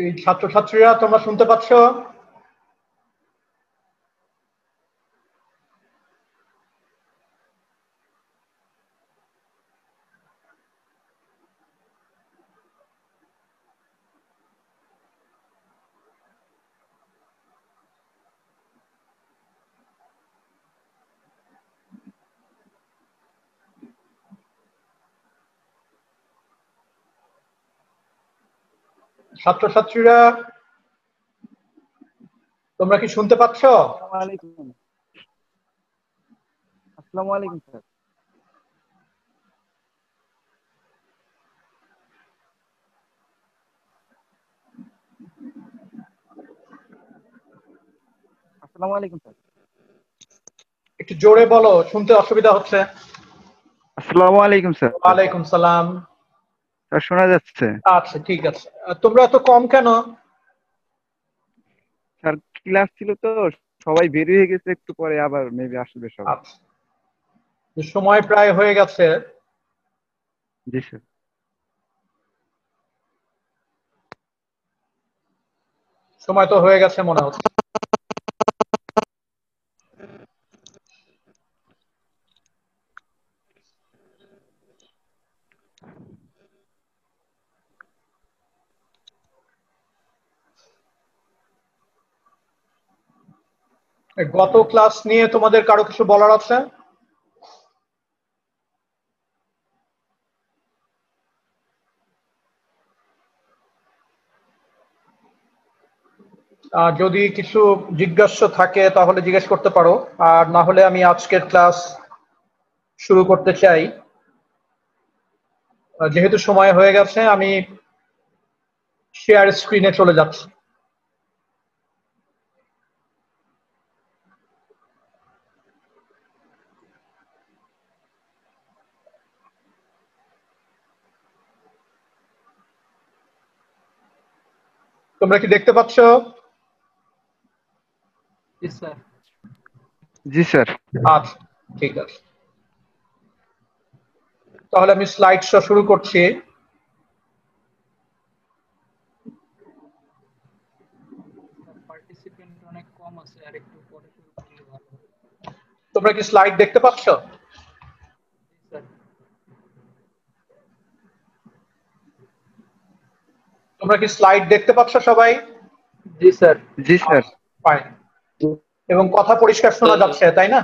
এই ছাত্রছাত্রীরা তোমরা শুনতে পাচ্ছ? ছাত্রছাত্রীরা তোমরা কি শুনতে পাচ্ছ? আসসালামু আলাইকুম স্যার। আসসালামু আলাইকুম স্যার। একটু জোরে বলো, শুনতে অসুবিধা হচ্ছে। আসসালামু আলাইকুম স্যার। ওয়ালাইকুম সালাম। স্যার শোনা যাচ্ছে? আচ্ছা ঠিক আছে। তোমরা এত কম কেন? স্যার ক্লাস ছিল তো, সবাই বের হয়ে গেছে, একটু পরে আবার মেবি আসবে সবাই। আচ্ছা, সময় প্রায় হয়ে গেছে। জি স্যার। সময় তো হয়ে গেছে মনে হচ্ছে। গত ক্লাস নিয়ে তোমাদের কারো কিছু বলার আছে? যদি কিছু জিজ্ঞাসা থাকে তাহলে জিজ্ঞেস করতে পারো, আর না হলে আমি আজকের ক্লাস শুরু করতে চাই। যেহেতু সময় হয়ে গেছে, আমি শেয়ার স্ক্রিনে চলে যাচ্ছি। তোমরা কি দেখতে পাচ্ছ? জি স্যার। আচ্ছা ঠিক আছে, তাহলে আমি স্লাইড শো শুরু করছি। তোমরা কি স্লাইড দেখতে পাচ্ছ? তোমরা কি স্লাইড দেখতে পাচ্ছ সবাই? জি স্যার। জি স্যার। ফাইন। এবং কথা পরিষ্কার শোনা যাচ্ছে, তাই না?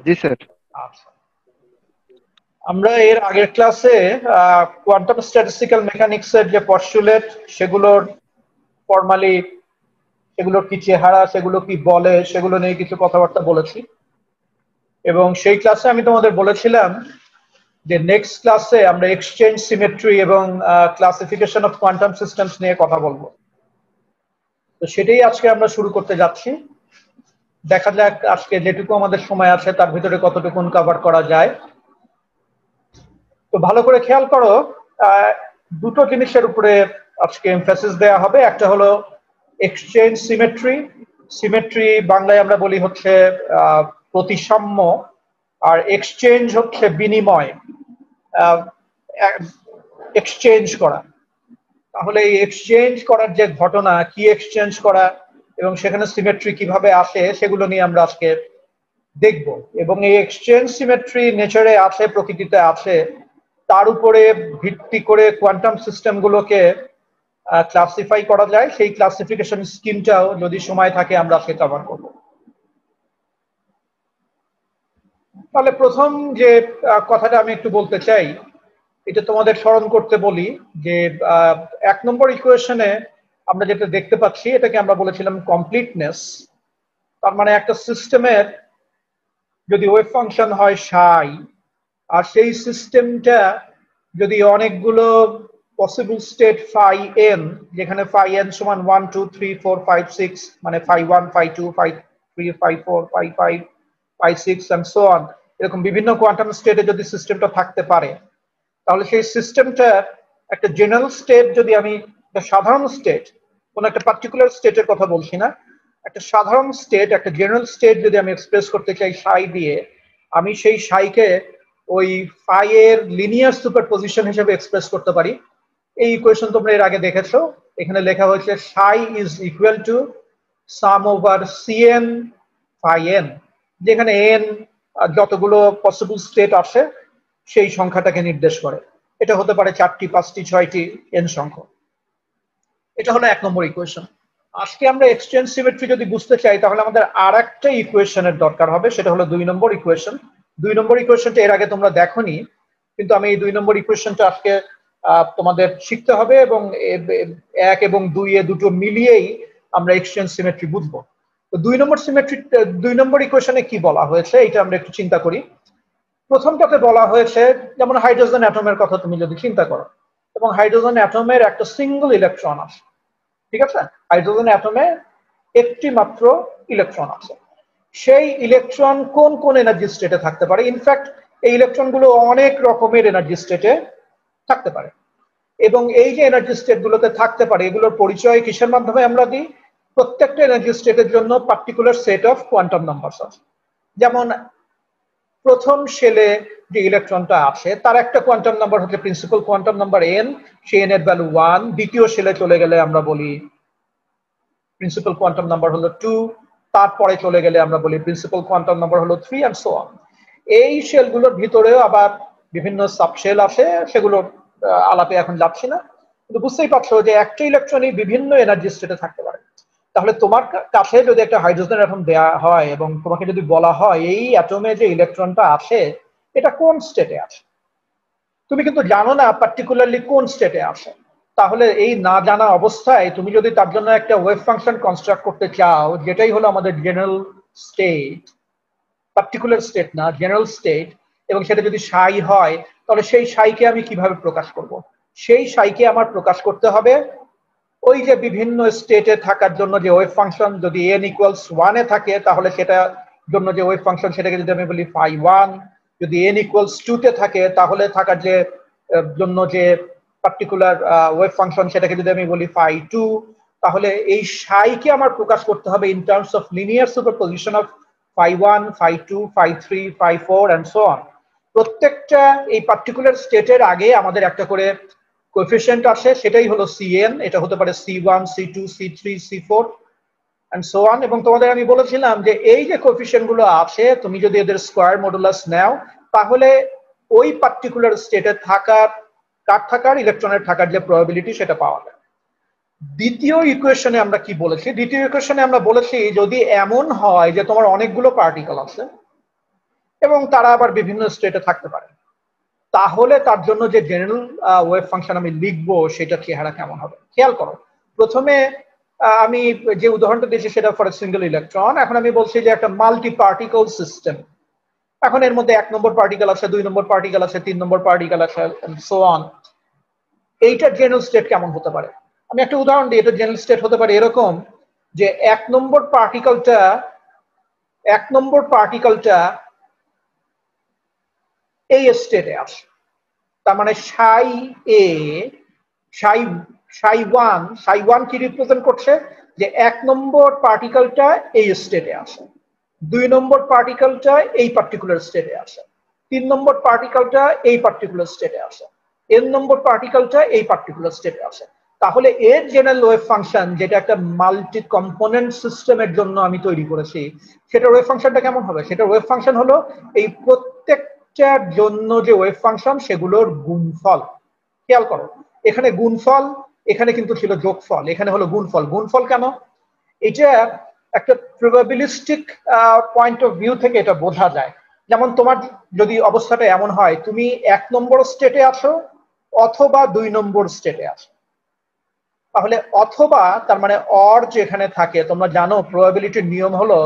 জি স্যার। আচ্ছা, আমরা এর আগের ক্লাসে কোয়ান্টাম স্ট্যাটিস্টিক্যাল মেকানিক্স এর যে পস্টুলেট, সেগুলোর ফর্মালি সেগুলোর কি চেহারা, সেগুলো কি বলে, সেগুলো নিয়ে কিছু কথাবার্তা বলেছি। এবং সেই ক্লাসে আমি তোমাদের বলেছিলাম যে নেক্সট ক্লাসে আমরা এক্সচেঞ্জ সিমেট্রি এবং ক্লাসিফিকেশন অফ কোয়ান্টাম সিস্টেমস নিয়ে কথা বলবো। তো সেটাই আজকে আমরা শুরু করতে যাচ্ছি। দেখা যাক আজকে যেটুকু আমাদের সময় আছে তার ভিতরে কতটুকুন কভার করা যায়। তো ভালো করে খেয়াল করো, দুটো জিনিসের উপরে আজকে এমফাসিস দেওয়া হবে। একটা হলো এক্সচেঞ্জ সিমেট্রি। সিমেট্রি বাংলায় আমরা বলি হচ্ছে প্রতিসাম্য, আর এক্সচেঞ্জ হচ্ছে বিনিময়, এক্সচেঞ্জ করা। তাহলে এই এক্সচেঞ্জ করার যে ঘটনা, কি এক্সচেঞ্জ করা এবং সেখানে সিমেট্রি কিভাবে আসে, সেগুলো নিয়ে আমরা আজকে দেখব। এবং এই এক্সচেঞ্জ সিমেট্রি নেচারে আছে, প্রকৃতিতে আছে, তার উপরে ভিত্তি করে কোয়ান্টাম সিস্টেমগুলোকে ক্লাসিফাই করা যায়। সেই ক্লাসিফিকেশন স্কিমটাও যদি সময় থাকে আমরা সে কভার করব। তাহলে প্রথম যে কথাটা আমি একটু বলতে চাই, এটা তোমাদের স্মরণ করতে বলি যে 1 নম্বর ইকুয়েশনে আমরা যেটা দেখতে পাচ্ছি, এটাকে আমরা বলেছিলাম কমপ্লিটনেস। তার মানে একটা সিস্টেমের যদি ওয়েভ ফাংশন হয় সাই, আর সেই সিস্টেমটা যদি অনেকগুলো পসিবল স্টেট ফাই এন, যেখানে ফাই এন সমান 1 2 3 4 5 6, মানে phi 1 phi 2 phi 3 phi 4 phi 5 phi 6 and so on, এরকম বিভিন্ন কোয়ান্টাম স্টেটে যদি সিস্টেমটা থাকতে পারে, তাহলে সেই সিস্টেমটার একটা জেনারেল স্টেট, যদি আমি একটা সাধারণ স্টেট, কোন একটা পার্টিকুলার স্টেটের কথা বলছি না, একটা সাধারণ স্টেট, একটা জেনারেল স্টেট যদি আমি এক্সপ্রেস করতে চাই সাই দিয়ে, আমি সেই সাইকে ওই ফাই এর লিনিয়ার সুপারপজিশন হিসেবে এক্সপ্রেস করতে পারি। এই ইকুয়েশন তোমরা এর আগে দেখেছো। এখানে লেখা হয়েছে psi is equal to sum over cn phi n, যেখানে n যতগুলো পসিবল স্টেট আসে সেই সংখ্যাটাকে নির্দেশ করে। এটা হতে পারে 4টি, 5টি, 6টি n সংখ্যা। এটা হলো 1 নম্বর ইকুয়েশন। আজকে আমরা এক্সচেঞ্জ সিমেট্রি যদি বুঝতে চাই তাহলে আমাদের আর একটা ইকুয়েশনের দরকার হবে, সেটা হলো 2 নম্বর ইকুয়েশন। 2 নম্বর ইকুয়েশনটা এর আগে তোমরা দেখোনি, কিন্তু আমি এই 2 নম্বর ইকুয়েশনটা আজকে তোমাদের শিখতে হবে, এবং 1 এবং 2 এ দুটো মিলিয়েই আমরা এক্সচেঞ্জ সিমেট্রি বুঝবো। তো 2 নম্বর সিমেট্রি, 2 নম্বর ইকুয়েশনে কি বলা হয়েছে এটা আমরা একটু চিন্তা করি। প্রথমটাতে বলা হয়েছে, যেমন হাইড্রোজেন অ্যাটমের কথা তুমি যদি চিন্তা করো, এবং হাইড্রোজেন অ্যাটমের একটা সিঙ্গল ইলেকট্রন আছে, ঠিক আছে? হাইড্রোজেন অ্যাটমে একটি মাত্র ইলেকট্রন আছে। সেই ইলেকট্রন কোন কোন এনার্জি স্টেটে থাকতে পারে? ইনফ্যাক্ট এই ইলেকট্রনগুলো অনেক রকমের এনার্জি স্টেটে থাকতে পারে, এবং এই যে এনার্জি স্টেট গুলোতে থাকতে পারে এগুলোর পরিচয় কিসের মাধ্যমে আমরা দিই? প্রত্যেকটা এনার্জি স্টেটের জন্য particular set of quantum number আছে। যেমন প্রথম শেলে যে ইলেকট্রনটা আছে তার একটা কোয়ান্টাম নাম্বার হচ্ছে প্রিন্সিপাল কোয়ান্টাম নাম্বার n, সেই n এর ভ্যালু 1। দ্বিতীয় শেলে চলে গেলে আমরা বলি প্রিন্সিপাল কোয়ান্টাম নাম্বার হলো 2, তারপরে চলে গেলে আমরা বলি প্রিন্সিপাল কোয়ান্টাম নাম্বার হলো 3 এন্ড সো অন। এই শেলগুলোর ভিতরেও আবার বিভিন্ন সাবশেল আছে, সেগুলো আলাপে এখন যাচ্ছি না, কিন্তু বুঝতেই পারছো যে একটা ইলেকট্রনই বিভিন্ন এনার্জি স্টেটে থাকতে পারে। তাহলে তোমার কাছে যদি একটা হাইড্রোজেন অ্যাটম দেয়া হয় এবং তোমাকে যদি বলা হয় এই অ্যাটমে যে ইলেকট্রনটা আছে এটা কোন স্টেটে আছে, তুমি কিন্তু জানো না পার্টিকুলারলি কোন স্টেটে আছে। তাহলে এই না জানা অবস্থায় তুমি যদি তার জন্য একটা ওয়েভ ফাংশন কনস্ট্রাক্ট করতে চাও, যেটাই হলো আমাদের জেনারেল স্টেট, পার্টিকুলার স্টেট না, জেনারেল স্টেট, এবং সেটা যদি সাই হয়, তাহলে সেই সাইকে আমি কিভাবে প্রকাশ করব? সেই সাইকে আমার প্রকাশ করতে হবে ওই যে বিভিন্ন স্টেটে থাকার জন্য যে ওয়েভ ফাংশন, যদি n ইকুয়ালস 1 এ থাকে তাহলে সেটা জন্য যে ওয়েভ ফাংশন সেটাকে যদি আমি বলি phi 1, যদি n ইকুয়ালস 2 তে থাকে তাহলে থাকার যে জন্য যে পার্টিকুলার ওয়েভ ফাংশন সেটাকে যদি আমি বলি phi 2, তাহলে এই সাইকে আমার প্রকাশ করতে হবে in terms of linear superposition of phi 1, phi 2, phi 3, phi 4 and so on. প্রত্যেকটা এই পার্টিকুলার স্টেটের আগে আমাদের একটা করে কোএফিশিয়েন্ট আছে, সেটাই হলো cn। এটা হতে পারে c1, c2, c3, c4 and so on. এবং তোমাদের আমি বলেছিলাম যে এই যে কোএফিশিয়েন্ট গুলো আছে তুমি যদি এদের স্কয়ার মডুলাস নাও তাহলে ওই পার্টিকুলার স্টেটে থাকার ইলেকট্রনের থাকার যে প্রবাবিলিটি সেটা পাওয়া যায়। দ্বিতীয় ইকুয়েশনে আমরা কি বলেছি? দ্বিতীয় ইকুয়েশনে আমরা বলেছি যদি এমন হয় যে তোমার অনেকগুলো পার্টিকেল আছে এবং তারা আবার বিভিন্ন স্টেটে থাকতে পারে, তাহলে তার জন্য যে জেনারেল ওয়েভ ফাংশন আমি লিখবো সেটা চেহারা কেমন হবে। খেয়াল করো, প্রথমে আমি যে উদাহরণটা দিয়েছি সেটা ফর সিঙ্গেল ইলেকট্রন। এখন আমি বলছি যে একটা মাল্টি পার্টিকল সিস্টেম। এখন এর মধ্যে 1 নম্বর পার্টিকেল আছে, 2 নম্বর পার্টিকেল আছে, 3 নম্বর পার্টিকেল আছে, সো অন। এইটার জেনারেল স্টেট কেমন হতে পারে? আমি একটা উদাহরণ দিই। এটা জেনারেল স্টেট হতে পারে এরকম যে 1 নম্বর পার্টিকেলটা এই স্টেটে আছে, তার মানে সাই এ, সাই ওয়ান কি রিপ্রেজেন্ট করছে? যে 1 নম্বর পার্টিকেলটা এই স্টেটে আছে, 2 নম্বর পার্টিকেলটা এই পার্টিকুলার স্টেটে আছে, 3 নম্বর পার্টিকেলটা এই পার্টিকুলার স্টেটে আছে, n নম্বর পার্টিকেলটা এই পার্টিকুলার স্টেটে আছে। তাহলে এর জেনারেল ওয়েভ ফাংশন, যেটা একটা মাল্টি কম্পোনেন্ট সিস্টেমের জন্য আমি তৈরি করেছি, সেটার ওয়েভ ফাংশনটা কেমন হবে? সেটার ওয়েভ ফাংশন হলো এই প্রত্যেকটার জন্য যে ওয়েভ ফাংশন সেগুলোর গুণফল। খেয়াল করো, এখানে গুণফল, এখানে কিন্তু ছিল যোগফল, এখানে হলো গুণফল। গুণফল কেন? এটা একটা প্রবাবিলিস্টিক পয়েন্ট অফ ভিউ থেকে এটা বোঝা যায়। যেমন তোমার যদি অবস্থাটা এমন হয় তুমি 1 নম্বর স্টেটে আছো অথবা 2 নম্বর স্টেটে আছো, তাহলে অথবা তার মানে অর যেখানে থাকে, তোমরা জানো প্রবাবিলিটির নিয়ম হলো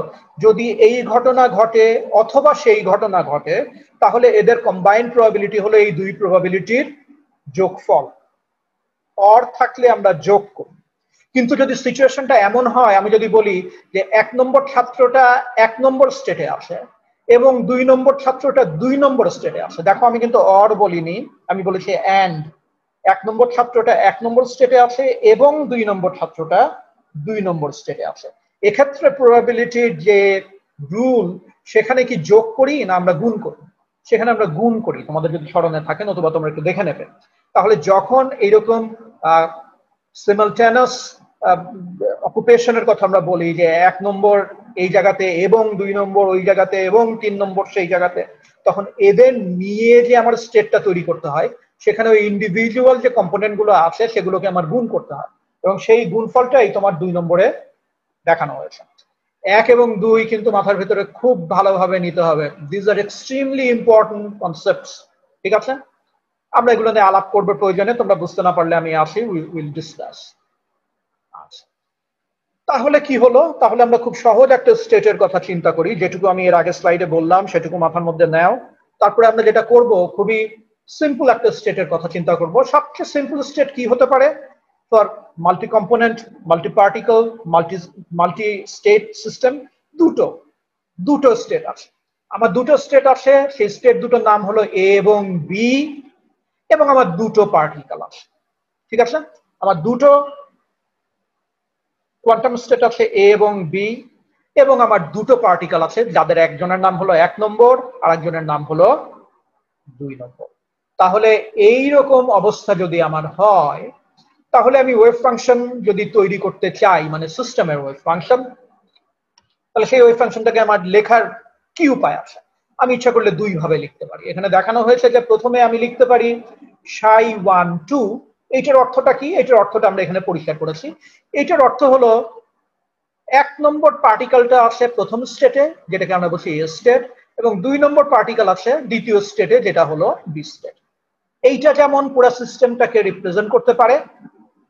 যদি এই ঘটনা ঘটে অথবা সেই ঘটনা ঘটে তাহলে এদের কম্বাইন্ড প্রবাবিলিটি হলো এই দুই প্রবাবিলিটির যোগফল। অর থাকলে আমরা যোগ করি। কিন্তু যদি সিচুয়েশনটা এমন হয়, আমি যদি বলি যে 1 নম্বর ছাত্রটা 1 নম্বর স্টেটে আছে এবং 2 নম্বর ছাত্রটা 2 নম্বর স্টেটে আছে, দেখো আমি কিন্তু অর বলিনি, আমি বলেছি অ্যান্ড। 1 নম্বর ছাত্রটা 1 নম্বর স্টেটে আছে এবং 2 নম্বর ছাত্রটা 2 নম্বর স্টেটে আছে। এক্ষেত্রে প্রবাবিলিটির যে রুল, সেখানে কি যোগ করি না আমরা গুণ করি? সেখানে আমরা গুণ করি, তোমাদের যদি স্মরণে থাকে, নতুবা তোমরা একটু দেখে নেবে। তাহলে যখন এইরকম সিমালটেনাস অকুপেশনের কথা আমরা বলি, যে 1 নম্বর এই জায়গাতে এবং 2 নম্বর ওই জায়গাতে এবং 3 নম্বর সেই জায়গাতে, তখন এদের নিয়ে যে আমার স্টেটটা তৈরি করতে হয়, সেখানে ওই ইন্ডিভিজুয়াল যে কম্পোনেন্ট গুলো আছে সেগুলোকে আমার গুণ করতে হয়, এবং সেই গুণফলটাই তোমার 2 নম্বরে দেখানো হয়েছে। 1 এবং 2 কিন্তু মাথার ভিতরে খুব ভালোভাবে নিতে হবে। This are extremely important concepts, ঠিক আছে? আমরা এগুলো নিয়ে আলাপ করবো প্রয়োজনে, তোমরা বুঝতে না পারলে আমি আসি, উইল ডিসকাস। আচ্ছা, তাহলে কি হলো? তাহলে আমরা খুব সহজ একটা স্টেটের কথা চিন্তা করি, যেটুকু আমি এর আগে স্লাইডে বললাম সেটুকু মাথার মধ্যে নাও। তারপরে আমরা যেটা করব, খুবই সিম্পল একটা স্টেটের কথা চিন্তা করব। সবচেয়ে সিম্পল স্টেট কি হতে পারে for multi component, multi particle, multi state system? দুটো স্টেট আছে আমার, দুটো স্টেট আছে। সেই স্টেট দুটোর নাম হলো এ এবং বি, এবং আমার দুটো পার্টিকেল আছে, ঠিক আছে? আমার দুটো কোয়ান্টাম স্টেট আছে এ এবং বি, এবং আমার দুটো পার্টিকেল আছে যাদের একজনের নাম হলো 1 নম্বর আর একজনের নাম হলো 2 নম্বর। তাহলে এই রকম অবস্থা যদি আমার হয়, তাহলে আমি ওয়েভ ফাংশন যদি তৈরি করতে চাই, মানে সিস্টেমের ওয়েভ ফাংশন, তাহলে সেই ওয়েভ ফাংশনটাকে আমার লেখার কি উপায় আছে? আমি ইচ্ছা করলে 2 ভাবে লিখতে পারি। এখানে দেখানো হয়েছে যে প্রথমে আমি লিখতে পারি ψ12। এইটার অর্থটা কি? এটার অর্থটা আমরা এখানে পরিষ্কার করেছি। এটার অর্থ হলো 1 নম্বর পার্টিকেলটা আছে প্রথম স্টেটে, যেটাকে আমরা বলছি এ স্টেট, এবং 2 নম্বর পার্টিকেল আছে দ্বিতীয় স্টেটে, যেটা হলো বি স্টেট। এইটা যেমন পুরো সিস্টেমটাকে রিপ্রেজেন্ট করতে পারে,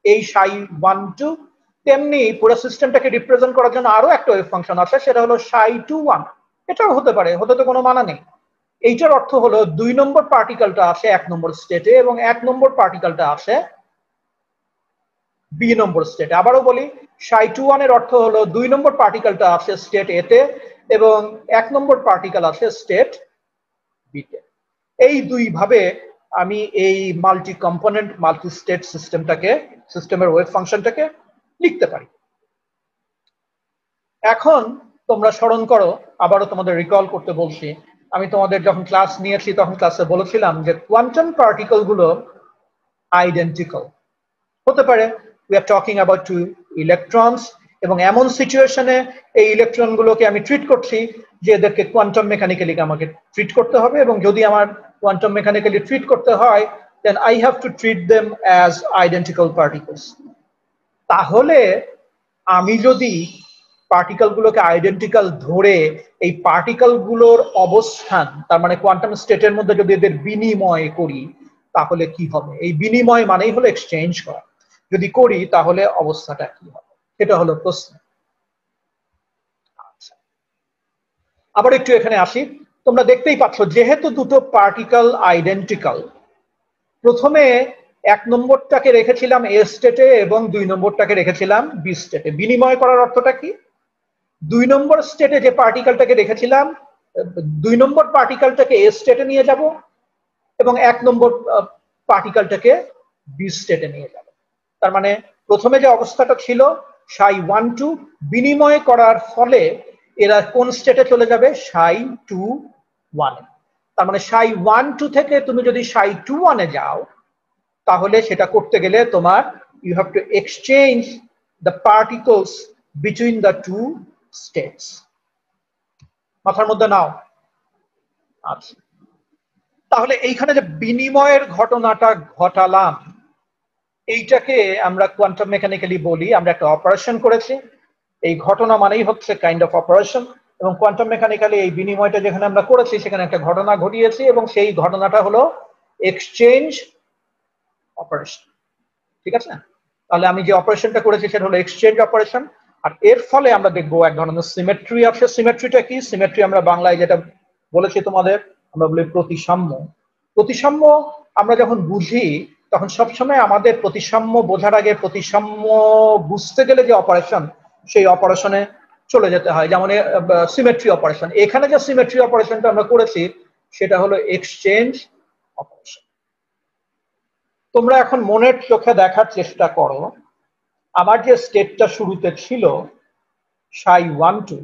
এই ψ12, তেমনি পুরো সিস্টেমটাকে রিপ্রেজেন্ট করার জন্য আরো একটা ওয়েভ ফাংশন আছে, সেটা হলো ψ21। এটাও হতে পারে, হতে তো কোনো মানা নেই। এইটার অর্থ হলো 2 নম্বর পার্টিকেলটা আছে 1 নম্বর স্টেটে, এবং 1 নম্বর পার্টিকেলটা আছে বি নম্বর স্টেটে। আবারও বলি, ψ21 এর অর্থ হলো 2 নম্বর পার্টিকেলটা আছে স্টেট এ তে, এবং 1 নম্বর পার্টিকেল আছে স্টেট বি তে। এই 2 ভাবে আমি এই মাল্টি কম্পোনেন্ট মাল্টি স্টেট সিস্টেমটাকে, সিস্টেমের ওয়েভ ফাংশনটাকে লিখতে পারি। এখন তোমরা স্মরণ করো, আবারও তোমাদের রিকল করতে বলছি, আমি তোমাদের যখন ক্লাস নিয়েছি তখন ক্লাসে বলেছিলাম যে কোয়ান্টাম পার্টিকেল গুলো আইডেন্টিক্যাল হতে পারে। We are talking about 2 electrons, এবং এমন সিচুয়েশনে এই ইলেকট্রন গুলোকে আমি ট্রিট করছি যে এদেরকে কোয়ান্টাম মেকানিক্যালি আমাকে ট্রিট করতে হবে, এবং যদি আমার কোয়ান্টাম মেকানিক্যালি ট্রিট করতে হয়, then I have to treat them as identical particles. তাহলে আমি যদি পার্টিকেল গুলোকে আইডেন্টিক্যাল ধরে এই পার্টিকেল গুলোর অবস্থান, তার মানে কোয়ান্টাম স্টেটের মধ্যে যদি এদের বিনিময় করি, তাহলে কি হবে? এই বিনিময় মানেই হলো এক্সচেঞ্জ করা। যদি করি তাহলে অবস্থাটা কি হবে, সেটা হলো প্রশ্ন। আচ্ছা, আবার একটু এখানে আসি। তোমরা দেখতেই পাচ্ছ, যেহেতু দুটো পার্টিকেল আইডেন্টিক্যাল, প্রথমে 1 নম্বরটাকে রেখেছিলাম এ স্টেটে এবং 2 নম্বরটাকে রেখেছিলাম বি স্টেটে। বিনিময় করার অর্থটা কি? 2 নম্বর স্টেটে যে পার্টিকেলটাকে রেখেছিলাম, 2 নম্বর পার্টিকেলটাকে এ স্টেটে নিয়ে যাব, এবং 1 নম্বর পার্টিকেলটাকে বি স্টেটে নিয়ে যাব। তার মানে প্রথমে যে অবস্থাটা ছিল ψ12, বিনিময় করার ফলে এরা কোন স্টেটে চলে যাবে? ψ21। তার মানে ψ12 থেকে তুমি যদি ψ21 এ যাও, তাহলে সেটা করতে গেলে তোমার you have to exchange the particles between the 2 states. মাথার মধ্যে নাও। আচ্ছা, তাহলে এইখানে যে বিনিময়ের ঘটনাটা ঘটালাম, এইটাকে আমরা কোয়ান্টাম মেকানিক্যালি বলি আমরা একটা অপারেশন করেছি। এই ঘটনা মানেই হচ্ছে কাইন্ড অফ অপারেশন, এবং কোয়ান্টাম মেকানিক্যালি এই বিনিময়টা যেখানে আমরা করেছি সেখানে একটা ঘটনা ঘটিয়েছি, এবং সেই ঘটনাটা হলো এক্সচেঞ্জ অপারেশন, ঠিক আছে? তাহলে আমি যে অপারেশনটা করেছি সেটা হলো এক্সচেঞ্জ অপারেশন। আর এর ফলে আমরা দেখবো এক ধরনের সিমেট্রি আছে। সিমেট্রিটা কি? সিমেট্রি আমরা বাংলায় যেটা বলেছি তোমাদের, আমরা বলি প্রতিসাম্য। প্রতিসাম্য আমরা যখন বুঝি, তখন সবসময় আমাদের প্রতিসাম্য বোঝার আগে প্রতিসাম্য বুঝতে গেলে যে অপারেশন, সেই অপারেশনে চলে যেতে হয়। যেমন সিমেট্রি অপারেশন, এখানে যে সিমেট্রি অপারেশনটা আমরা করেছি সেটা হলো এক্সচেঞ্জ অপারেশন। তোমরা এখন মনের চোখে দেখার চেষ্টা করো, আমার যে স্টেটটা শুরুতে ছিল ψ12,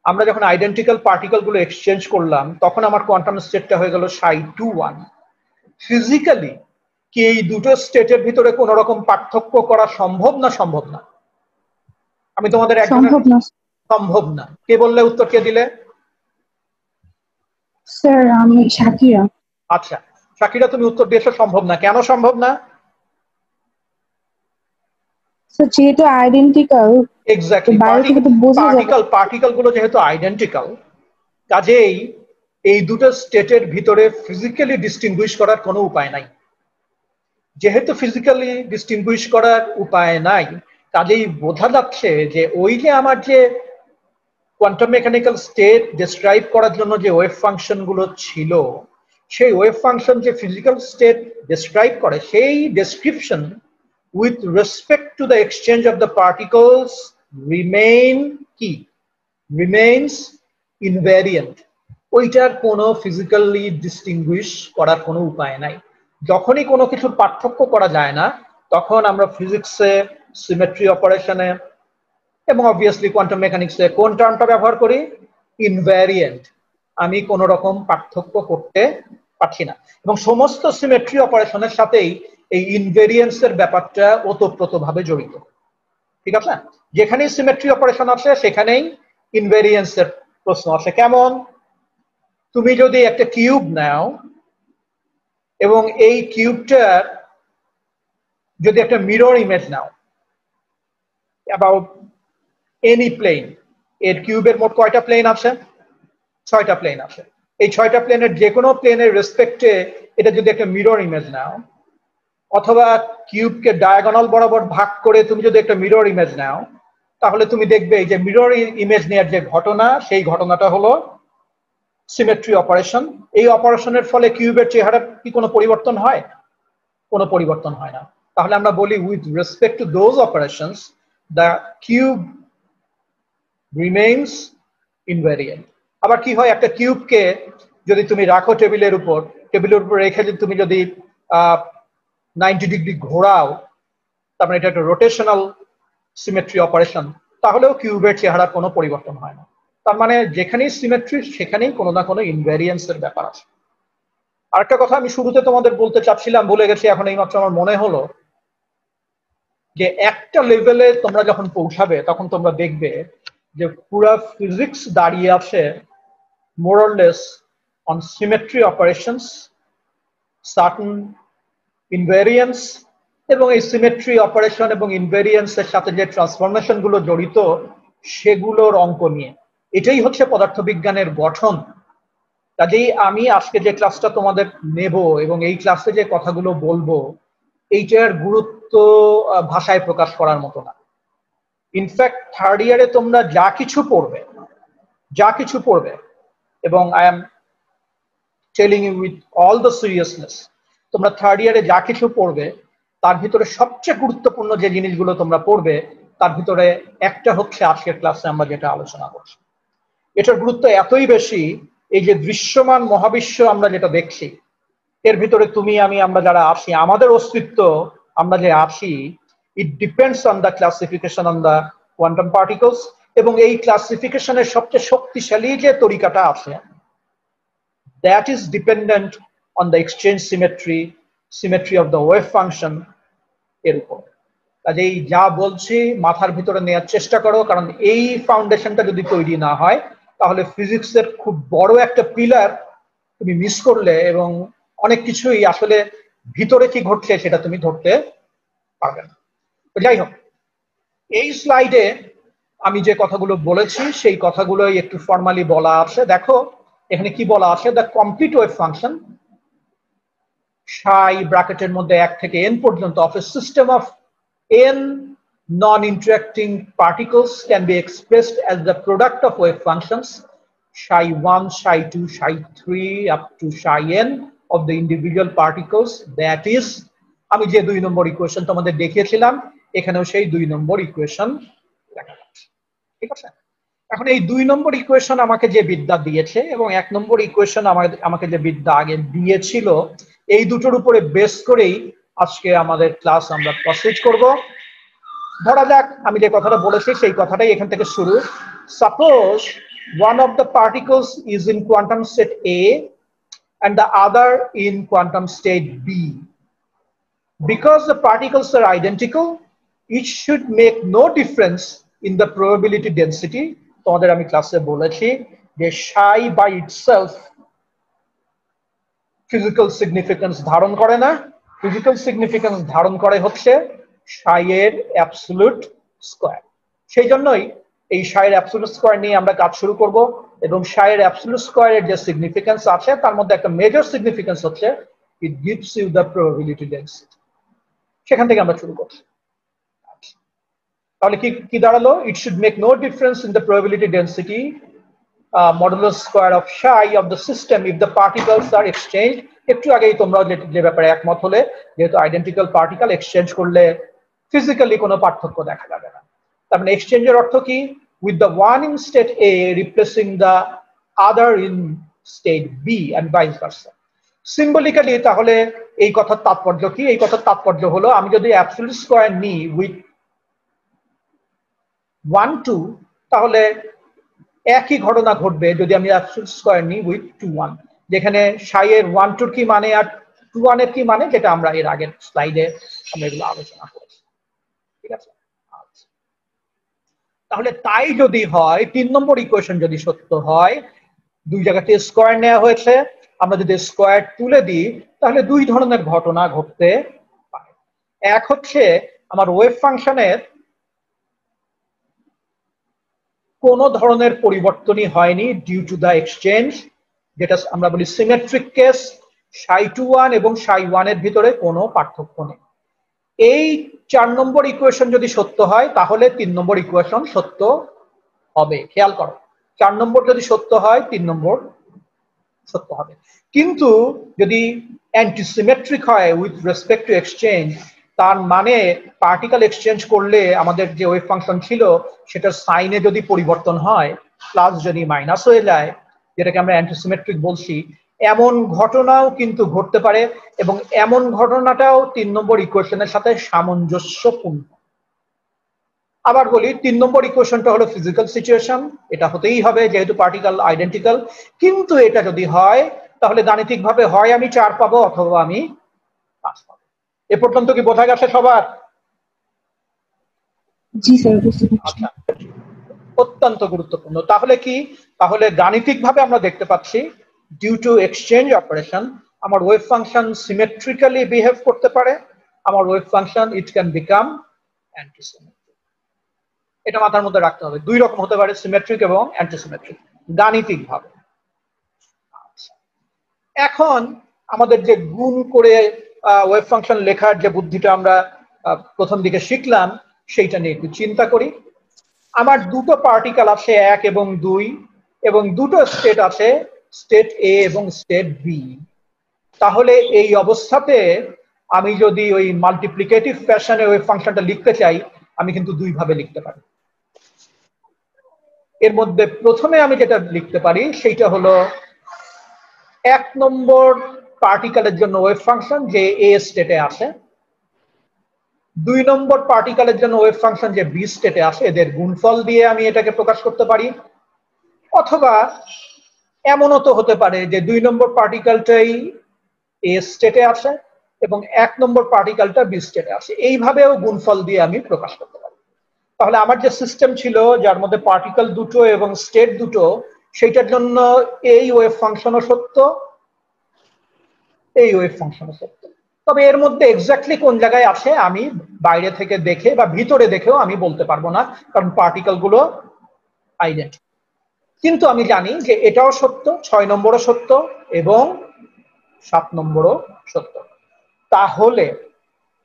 আমরা যখন আইডেন্টিক্যাল পার্টিকেল গুলো এক্সচেঞ্জ করলাম, তখন আমার কোয়ান্টাম স্টেটটা হয়ে গেল ψ21। ফিজিক্যালি কি এই দুটো স্টেটের ভিতরে কোন রকম পার্থক্য করা সম্ভব না সম্ভব না? আমি তোমাদের একজনের সম্ভব না কে বললে, উত্তর কে দিলে? স্যার আমি শাকিরা। আচ্ছা শাকিরা, তুমি উত্তর দিয়েছো সম্ভব না। কেন সম্ভব না? স্যার যেহেতু আইডেন্টিক্যাল, এক্স্যাক্টলি, বাইরে থেকে তো বোঝা যাবে। পার্টিকেল গুলো যেহেতু আইডেন্টিক্যাল, কাজেই এই দুটো স্টেটের ভিতরে ফিজিক্যালি ডিস্টিংগুইশ করার কোনো উপায় নাই। যেহেতু ফিজিক্যালি ডিস্টিংগুইশ করার উপায় নাই, কাজেই বোঝা যাচ্ছে যে ওই যে আমার যে কোয়ান্টাম মেকানিক্যাল স্টেট ডেসক্রাইব করার জন্য যে ওয়েভ ফাংশন গুলো ছিল, সেই ওয়েভ ফাংশন যে ফিজিক্যাল স্টেট ডেসক্রাইব করে, সেই description with respect to the exchange of the particles remains invariant. ওইটার কোনো ফিজিক্যালি ডিস্টিংগুইশ করার কোনো উপায় নাই। যখনই কোনো কিছুর পার্থক্য করা যায় না, তখন আমরা ফিজিক্সে, সিমেট্রি অপারেশনে এবং অবভিয়াসলি কোয়ান্টাম মেকানিক্সে কোন টার্মটা ব্যবহার করি? ইনভ্যারিয়েন্ট। আমি কোন রকম পার্থক্য করতে পারছি না। এবং সমস্ত সিমেট্রি অপারেশনের সাথেই এই ইনভেরিয়েন্সের ব্যাপারটা ওতপ্রোতভাবে জড়িত। ঠিক আছে? যেখানেই সিমেট্রি অপারেশন আছে সেখানেই ইনভেরিয়েন্সের প্রশ্ন আসে। কেমন? তুমি যদি একটা কিউব নাও এবং এই কিউবটার যদি একটা মিরর ইমেজ নাও অ্যাবাউট এনি প্লেন, এর কিউবের মোট কয়টা প্লেন আছে? 6টা প্লেন আছে। এই 6টা প্লেনের যে কোনো প্লেনের রেসপেক্টে এটা যদি একটা মিরর ইমেজ নাও, অথবা কিউবকে ডায়াগোনাল বরাবর ভাগ করে তুমি যদি একটা মিরর ইমেজ নাও, তাহলে তুমি দেখবে যে মিরর ইমেজ নেওয়ার যে ঘটনা, সেই ঘটনাটা হলো সিমেট্রি অপারেশন। এই অপারেশনের ফলে কিউবের চেহারা কি কোনো পরিবর্তন হয়? কোনো পরিবর্তন হয় না। তাহলে আমরা বলি with respect to those operations the cube remains invariant. আবার কি হয়, একটা কিউবকে যদি তুমি রাখো টেবিলের উপর রেখে তুমি যদি 90 ডিগ্রি ঘোরাও, তার মানে এটা একটা রোটেশনাল সিমেট্রি অপারেশন, তাহলেও কিউবের চেহারা কোনো পরিবর্তন হয় না। তার মানে যেখানেই সিমেট্রি সেখানেই কোনো না কোনো ইনভ্যারিয়েন্সের ব্যাপার আছে। আরেকটা কথা আমি শুরুতে তোমাদের বলতে চাচ্ছিলাম, ভুলে গেছি, এখন এইমাত্র আমার মনে হলো, যে একটা লেভেলে তোমরা যখন পৌঁছাবে তখন তোমরা দেখবে যে পুরা ফিজিক্স দাঁড়িয়ে আছে more or less on symmetry operations, certain invariance, এবং এই সিমেট্রি অপারেশন এবং ইনভেরিয়েন্স এর সাথে যে ট্রান্সফরমেশন গুলো জড়িত সেগুলোর অঙ্ক নিয়ে। এটাই হচ্ছে পদার্থবিজ্ঞানের গঠন। কাজেই আমি আজকে যে ক্লাসটা তোমাদের নেব এবং এই ক্লাসে যে কথাগুলো বলবো, এইটার গুরুত্ব ভাষায় প্রকাশ করার মতো না। ইনফ্যাক্ট থার্ড ইয়ারে তোমরা যা কিছু পড়বে, এবং I am telling you with all the seriousness, তোমরা থার্ড ইয়ারে যা কিছু পড়বে তার ভিতরে সবচেয়ে গুরুত্বপূর্ণ যে জিনিসগুলো তোমরা পড়বে তার ভিতরে একটা হচ্ছে আজকের ক্লাসে আমরা যেটা আলোচনা করছি। এটার গুরুত্ব এতই বেশি, এই যে দৃশ্যমান মহাবিশ্ব আমরা যেটা দেখছি, এর ভিতরে তুমি আমি আমরা যারা আছি, আমাদের অস্তিত্ব আমরা যে আছি, it depends on the classification on the quantum particles. এবং এই ক্লাসিফিকেশনের সবচেয়ে শক্তিশালী যে তরিকাটা আছে, that is dependent on the exchange symmetry of the wave function এর উপর। কাজেই যা বলছি মাথার ভিতরে নেওয়ার চেষ্টা করো, কারণ এই ফাউন্ডেশনটা যদি তৈরি না হয় তাহলে ফিজিক্সের খুব বড় একটা পিলার তুমি মিস করলে, এবং অনেক কিছুই আসলে ভিতরে কি ঘটছে সেটা তুমি ধরতে পারবে না। তো যাই হোক, এই স্লাইডে আমি যে কথাগুলো বলেছি সেই কথাগুলোই একটু ফর্মালি বলা আছে। দেখো এখানে কি বলা আছে, দ্য কমপ্লিট ওয়েভ ফাংশন সাই ব্র্যাকেটের মধ্যে 1 থেকে n পর্যন্ত of a system of n non-interacting particles can be expressed as the product of wave functions psi 1, psi 2, psi 3 up to psi n of the individual particles, that is, আমি যে 2 নম্বর equation তোমাদের দেখিয়েছিলাম এখানেও সেই 2 নম্বর equation লেখা আছে। ঠিক আছে? এখন এই 2 নম্বর ইকুয়েশন আমাকে যে বিদ্যা দিয়েছে এবং 1 নম্বর ইকুয়েশন আমাকে যে বিদ্যা আগে দিয়েছিল, এই দুটোর উপরে বেস করেই আজকে আমাদের ক্লাস আমরা প্রসিড করব। ধরা যাক আমি যে কথাটা বলেছি সেই কথাটাই এখান থেকে শুরু। Suppose one of the particles is in quantum state A and the other in quantum state B. because the particles are identical, it should make no difference in the probability density. তোমাদের আমি ক্লাসে বলেছি যে psi by itself physical significance ধারণ করে না, physical significance ধারণ করে হচ্ছে psi এর absolute square। সেই জন্যই এই psi এর absolute square নিয়ে আমরা কাজ শুরু করব, এবং psi এর absolute square এর যে significance আছে তার মধ্যে একটা মেজর significance হচ্ছে it gives you the probability density। সেখান থেকে আমরা শুরু করছি। তাহলে কি দাঁড়ালো? It should make no difference in the probability density modulus square of psi of the system if the particles are exchanged। একটু আগেই তোমরা যে ব্যাপারে একমত হলে, যেহেতু আইডেন্টিক্যাল পার্টিকেল এক্সচেঞ্জ করলে ফিজিক্যালি কোনো পার্থক্য দেখা যাবে না। তার মানে এক্সচেঞ্জের অর্থ কি? with the one in state A replacing the other in state B and vice versa। Symbolically তাহলে এই কথার তাৎপর্য কি? এই কথার তাৎপর্য হলো আমি যদি অ্যাবসলিউট স্কয়ার নিই উইথ 1 2, তাহলে একই ঘটনা ঘটবে যদি আমি অ্যাবসলিউট স্কয়ার নিই উইথ 2 1, যেখানে psi এর 1 2 কি মানে আর 2 1 এর কি মানে, যেটা আমরা এর আগের স্লাইডে আমরা এগুলো আলোচনা করেছি। ঠিক আছে, তাহলে তাই যদি হয়, 3 নম্বর ইকুয়েশন যদি সত্য হয়, দুই জায়গাতে স্কয়ার নেওয়া হয়েছে, আমরা যদি স্কয়ার তুলে দিই তাহলে দুই ধরনের ঘটনা ঘটতে পারে। এক হচ্ছে আমার ওয়েভ ফাংশনের কোনো ধরনের পরিবর্তনই হয়নি ডিউ টু দা এক্সচেঞ্জ, যেটা আমরা বলি সিমেট্রিক কেস, psi 2 1 এবং psi 1 এর ভিতরে কোনো পার্থক্য নেই। এই 4 নম্বর ইকুয়েশন যদি সত্য হয় তাহলে 3 নম্বর ইকুয়েশন সত্য হবে। খেয়াল করো, 4 নম্বর যদি সত্য হয় 3 নম্বর সত্য হবে। কিন্তু যদি অ্যান্টিসিমেট্রিক হয় উইথ রেসপেক্ট টু এক্সচেঞ্জ, তার মানে পার্টিকেল এক্সচেঞ্জ করলে আমাদের যে ওয়েভ ফাংশন ছিল সেটার সাইনে যদি পরিবর্তন হয়, প্লাস যদি মাইনাস হয়ে যায়, যেটাকে আমরা অ্যান্টিসিমেট্রিক বলছি, এমন ঘটনাও কিন্তু ঘটতে পারে, এবং এমন ঘটনাটাও 3 নম্বর ইকুয়েশনের সাথে সামঞ্জস্যপূর্ণ। আবার বলি, 3 নম্বর ইকুয়েশনটা হলো ফিজিক্যাল সিচুয়েশন, এটা হতেই হবে যেহেতু পার্টিকেল আইডেন্টিক্যাল। কিন্তু এটা যদি হয় তাহলে গাণিতিকভাবে হয় আমি 4 পাবো অথবা আমি 5 পাবো। এ পর্যন্ত কি বোঝা গেছে সবার? জি স্যার, বুঝতে পারছি। আচ্ছা, অত্যন্ত গুরুত্বপূর্ণ। তাহলে কি? তাহলে গাণিতিকভাবে আমরা দেখতে পাচ্ছি ডিউ টু এক্সচেঞ্জ অপারেশন আমার ওয়েভ ফাংশন সিমেট্রিক্যালি বিহেভ করতে পারে, আমার wave function it can become antisymmetric. এটা মাথার মধ্যে রাখতে হবে, দুই রকম হতে পারে, সিমেট্রিক এবং অ্যান্টিসিমেট্রিক গাণিতিকভাবে। এখন আমাদের যে গুণ করে ওয়েভ ফাংশন লেখার যে বুদ্ধিটা আমরা প্রথম দিকে শিখলাম, সেইটা নিয়ে একটু চিন্তা করি। আমার দুটো পার্টিকেল আছে 1 এবং 2, এবং দুটো স্টেট আছে, স্টেট এ এবং স্টেট বি। তাহলে এই অবস্থাতে আমি যদি ওই মাল্টিপ্লিকেটিভ ফ্যাশনে ওয়েভ ফাংশনটা লিখতে চাই, আমি কিন্তু দুই ভাবে লিখতে পারি। এর মধ্যে প্রথমে আমি যেটা লিখতে পারি সেইটা হলো 1 নম্বর পার্টিকেলের জন্য ওয়েভ ফাংশন যে এ স্টেটে আছে, 2 নম্বর পার্টিকেলের জন্য ওয়েভ ফাংশন যে বি স্টেটে আছে, এদের গুণফল দিয়ে আমি এটাকে প্রকাশ করতে পারি। অথবা এমনও তো হতে পারে যে 2 নম্বর পার্টিকেলটাই এ স্টেটে আছে এবং 1 নম্বর পার্টিকেলটা বি স্টেটে আছে, এইভাবেও গুণফল দিয়ে আমি প্রকাশ করতে পারি। তাহলে আমার যে সিস্টেম ছিল যার মধ্যে পার্টিকেল দুটো এবং স্টেট দুটো, সেইটার জন্য এই ওয়েভ ফাংশনও সত্য, এই ওয়েভ ফাংশনও সত্য। তবে এর মধ্যে এক্স্যাক্টলি কোন জায়গায় আছে আমি বাইরে থেকে দেখে বা ভিতরে দেখেও আমি বলতে পারবো না, কারণ পার্টিকেল গুলো আইডেন্টিটি। কিন্তু আমি জানি যে এটাও সত্য, 6 নম্বরও সত্য এবং 7 নম্বরও সত্য। তাহলে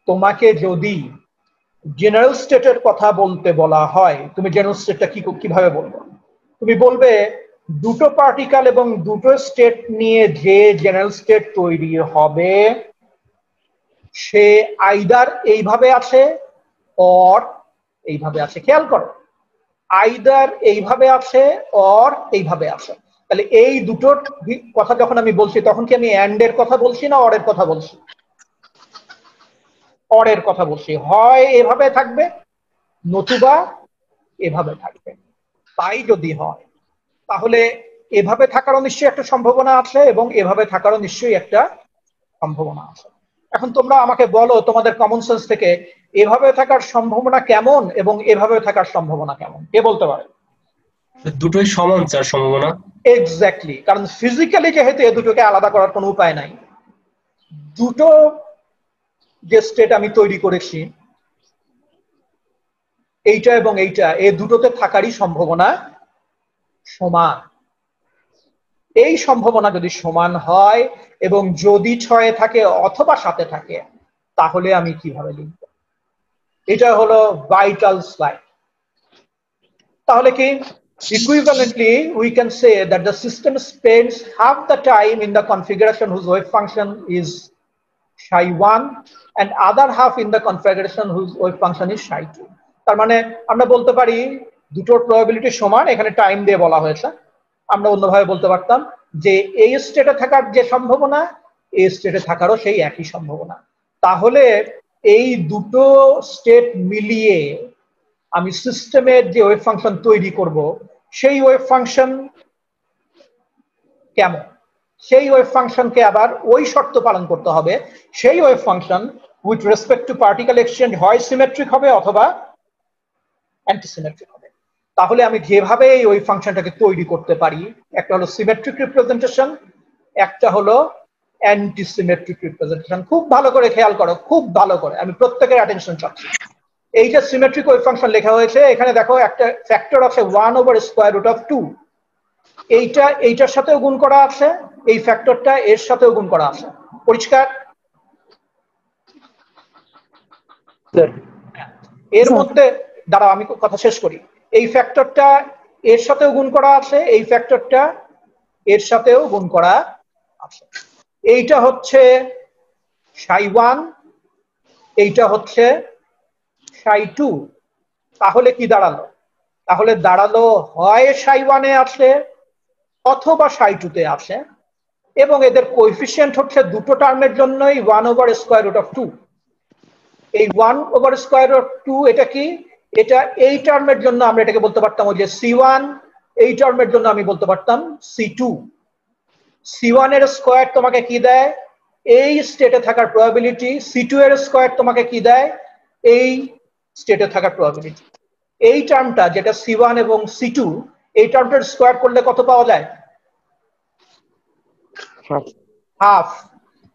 তোমাকে যদি জেনারেল স্টেটের কথা বলতে বলা হয়, তুমি জেনারেল স্টেটটা কিভাবে বলবো? তুমি বলবে দুটো পার্টিকেল এবং দুটো স্টেট নিয়ে যে জেনারেল স্টেট তৈরি হবে সে আইদার এইভাবে আছে অর এইভাবে আছে। খেয়াল করো, আইদার এইভাবে আছে অর এইভাবে আছে। তাহলে এই দুটোর কথা যখন আমি বলছি তখন কি আমি অ্যান্ড এর কথা বলছি না অরের কথা বলছি? অরের কথা বলছি। হয় এভাবে থাকবে নতুবা এভাবে থাকবে। তাই যদি হয় তাহলে এভাবে থাকারও নিশ্চয়ই একটা সম্ভাবনা আছে এবং এভাবে থাকারও নিশ্চয়ই একটা সম্ভাবনা আছে। এখন তোমরা আমাকে বলো তোমাদের কমন সেন্স থেকে এভাবে থাকার সম্ভাবনা কেমন এবং এভাবে থাকার সম্ভাবনা কেমন, কে বলতে পারে? দুটোই সমান স্যার সম্ভাবনা। এক্স্যাক্টলি, কারণ ফিজিক্যালি যেহেতু এ দুটোকে আলাদা করার কোনো উপায় নাই, দুটো যে স্টেট আমি তৈরি করেছি এইটা এবং এইটা, এই দুটোতে থাকারই সম্ভাবনা সমান। এই সম্ভাবনা যদি সমান হয় এবং যদি 6 থাকে অথবা 7 থাকে, তাহলে আমি কিভাবে লিখব? এটা হলো ভাইটাল স্লাইড। তাহলে কি equivalently we can say that the system spends half the time in the configuration whose wave function is psi1 and other half in the configuration whose wave function is psi2. তার মানে আমরা বলতে পারি দুটোর probability সমান, এখানে time দিয়ে বলা হয়েছে। আমরা অন্যভাবে বলতে পারতাম যে এই স্টেটে থাকার যে সম্ভাবনা এই স্টেটে থাকারও সেই একই সম্ভাবনা। তাহলে এই দুটো স্টেট মিলিয়ে আমি সিস্টেমের যে ওয়েভ ফাংশন তৈরি করব, সেই ওয়েভ ফাংশন কেমন, সেই ওয়েভ ফাংশনকে আবার ওই শর্ত পালন করতে হবে, সেই wave function with respect two particle exchange হয় সিমেট্রিক হবে অথবা অ্যান্টিসিমেট্রিক হবে। তাহলে আমি যেভাবে এই ওয়েভ ফাংশনটাকে তৈরি করতে পারি, একটা হলো সিমেট্রিক রিপ্রেজেন্টেশন, একটা হলো অ্যান্টিসিমেট্রিক রিপ্রেজেন্টেশন। খুব ভালো করে খেয়াল করো, খুব ভালো করে, আমি প্রত্যেকের অ্যাটেনশন চাচ্ছি। এই যে সিমেট্রিক ওয়েভ ফাংশন লেখা হয়েছে, এখানে দেখো একটা ফ্যাক্টর আছে 1/√2। এইটার সাথেও গুণ করা আছে, এই ফ্যাক্টরটা এর সাথেও গুণ করা আছে। পরিষ্কার? এর মধ্যে দাঁড়াও আমি কথা শেষ করি। এই ফ্যাক্টরটা এর সাথেও গুণ করা আছে, এই ফ্যাক্টরটা এর সাথেও গুণ করা আছে। এইটা হচ্ছে psi1, এইটা হচ্ছে psi2। তাহলে কি দাঁড়ালো? তাহলে দাঁড়ালো হয় psi1 এ আছে অথবা psi2 তে আছে, এবং এদের কোএফিসিয়েন্ট হচ্ছে দুটো টার্মের জন্যই 1/√2। এই 1/√2 এটা কি? এটা এই টার্মের জন্য আমরা এটাকে বলতে পারতাম যে c1, এই টার্মের জন্য আমি বলতে পারতাম c2। c1 এর স্কয়ার তোমাকে কি দেয়? এই স্টেটে থাকার প্রবাবিলিটি। c2 এর স্কয়ার তোমাকে কি দেয়? এই স্টেটে থাকার প্রবাবিলিটি। এই টার্মটা যেটা c1 এবং c2, এই টার্মটার স্কয়ার করলে কত পাওয়া যায়? হাফ।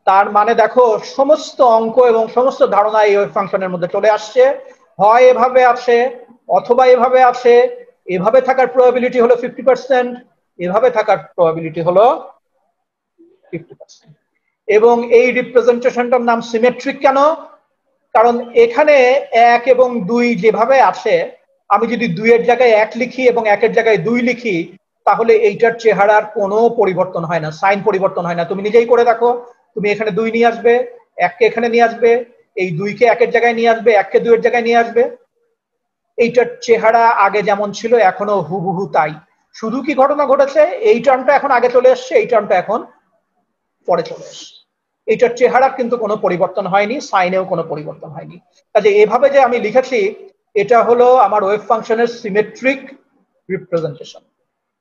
তার মানে দেখো সমস্ত অঙ্ক এবং সমস্ত ধারণা এই ওয়েভ ফাংশনের মধ্যে চলে আসছে। হয় এভাবে আছে অথবা এভাবে আছে। এভাবে থাকার প্রবাবিলিটি হলো 50%, এভাবে থাকার প্রবাবিলিটি হলো 50%। এবং এই রিপ্রেজেন্টেশনটার নাম সিমেট্রিক কেন? কারণ এখানে 1 এবং 2 যেভাবে আছে, আমি যদি 2 এর জায়গায় 1 লিখি এবং 1 এর জায়গায় 2 লিখি, তাহলে এইটার চেহারার কোনো পরিবর্তন হয় না, সাইন পরিবর্তন হয় না। তুমি নিজেই করে দেখো, তুমি এখানে 2 নিয়ে আসবে, 1 কে এখানে নিয়ে আসবে, এই 2 কে 1 এর জায়গায় নিয়ে আসবে, 1 কে 2 এর জায়গায় নিয়ে আসবে, এইটার চেহারা আগে যেমন ছিল এখনো হুবহু তাই। শুধু কি ঘটনা ঘটেছে, এই টার্মটা এখন আগে চলে এসছে, এই টার্মটা এখন পরে চলে এসছে। এইটার চেহারা কিন্তু কোনো পরিবর্তন হয়নি, সাইনেও কোনো পরিবর্তন হয়নি। কাজে এভাবে যে আমি লিখেছি, এটা হলো আমার ওয়েভ ফাংশনের সিমেট্রিক রিপ্রেজেন্টেশন।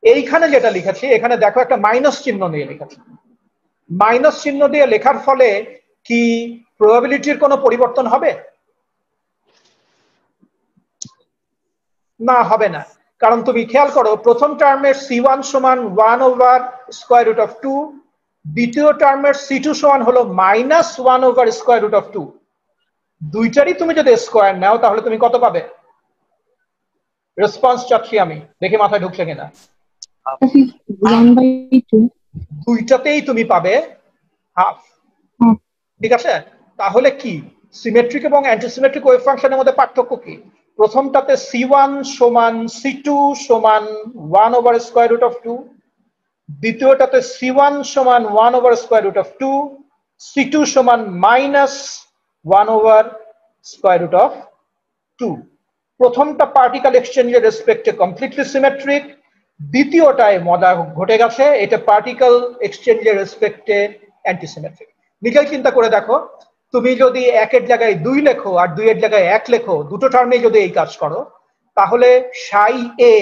এইখানে যেটা লিখেছি, এখানে দেখো একটা মাইনাস চিহ্ন দিয়ে লিখেছি। মাইনাস চিহ্ন দিয়ে লেখার ফলে কি প্রবাবিলিটির কোনো পরিবর্তন হবে? না, হবে না। কারণ তুমি খেয়াল করো, প্রথম টার্মের c1 সমান 1/√2, দ্বিতীয় টার্মের c2 সমান হলো -1/√2। দুইটারই তুমি যদি স্কয়ার নাও তাহলে তুমি কত পাবে? রেসপন্স চাচ্ছি আমি, দেখে মাথায় ঢুকছে কিনা। 1/2। দুইটাতেই তুমি পাবে হাফ। ঠিক আছে? তাহলে কি সিমেট্রিক এবং অ্যান্টিসিমেট্রিক ওয়েভ ফাংশনের মধ্যে পার্থক্য কি? প্রথমটাতে c1 সমান c2 সমান 1/√2, দ্বিতীয়টাতে c1 সমান 1/√2, c2 সমান -1/√2। প্রথমটা পার্টিকেল এক্সচেঞ্জের রেসপেক্টে কমপ্লিটলি সিমেট্রিক, দ্বিতীয়টায় মজা ঘটে গেছে, এটা পার্টিকেল এক্সচেঞ্জের রেসপেক্টে অ্যান্টিসিমেট্রিক। নিজেই চিন্তা করে দেখো, তুমি যদি 1 এর জায়গায় 2 লেখো আর 2 এর জায়গায় 1 লেখো, দুটো টার্মে যদি এই কাজ করো, তাহলে psi a,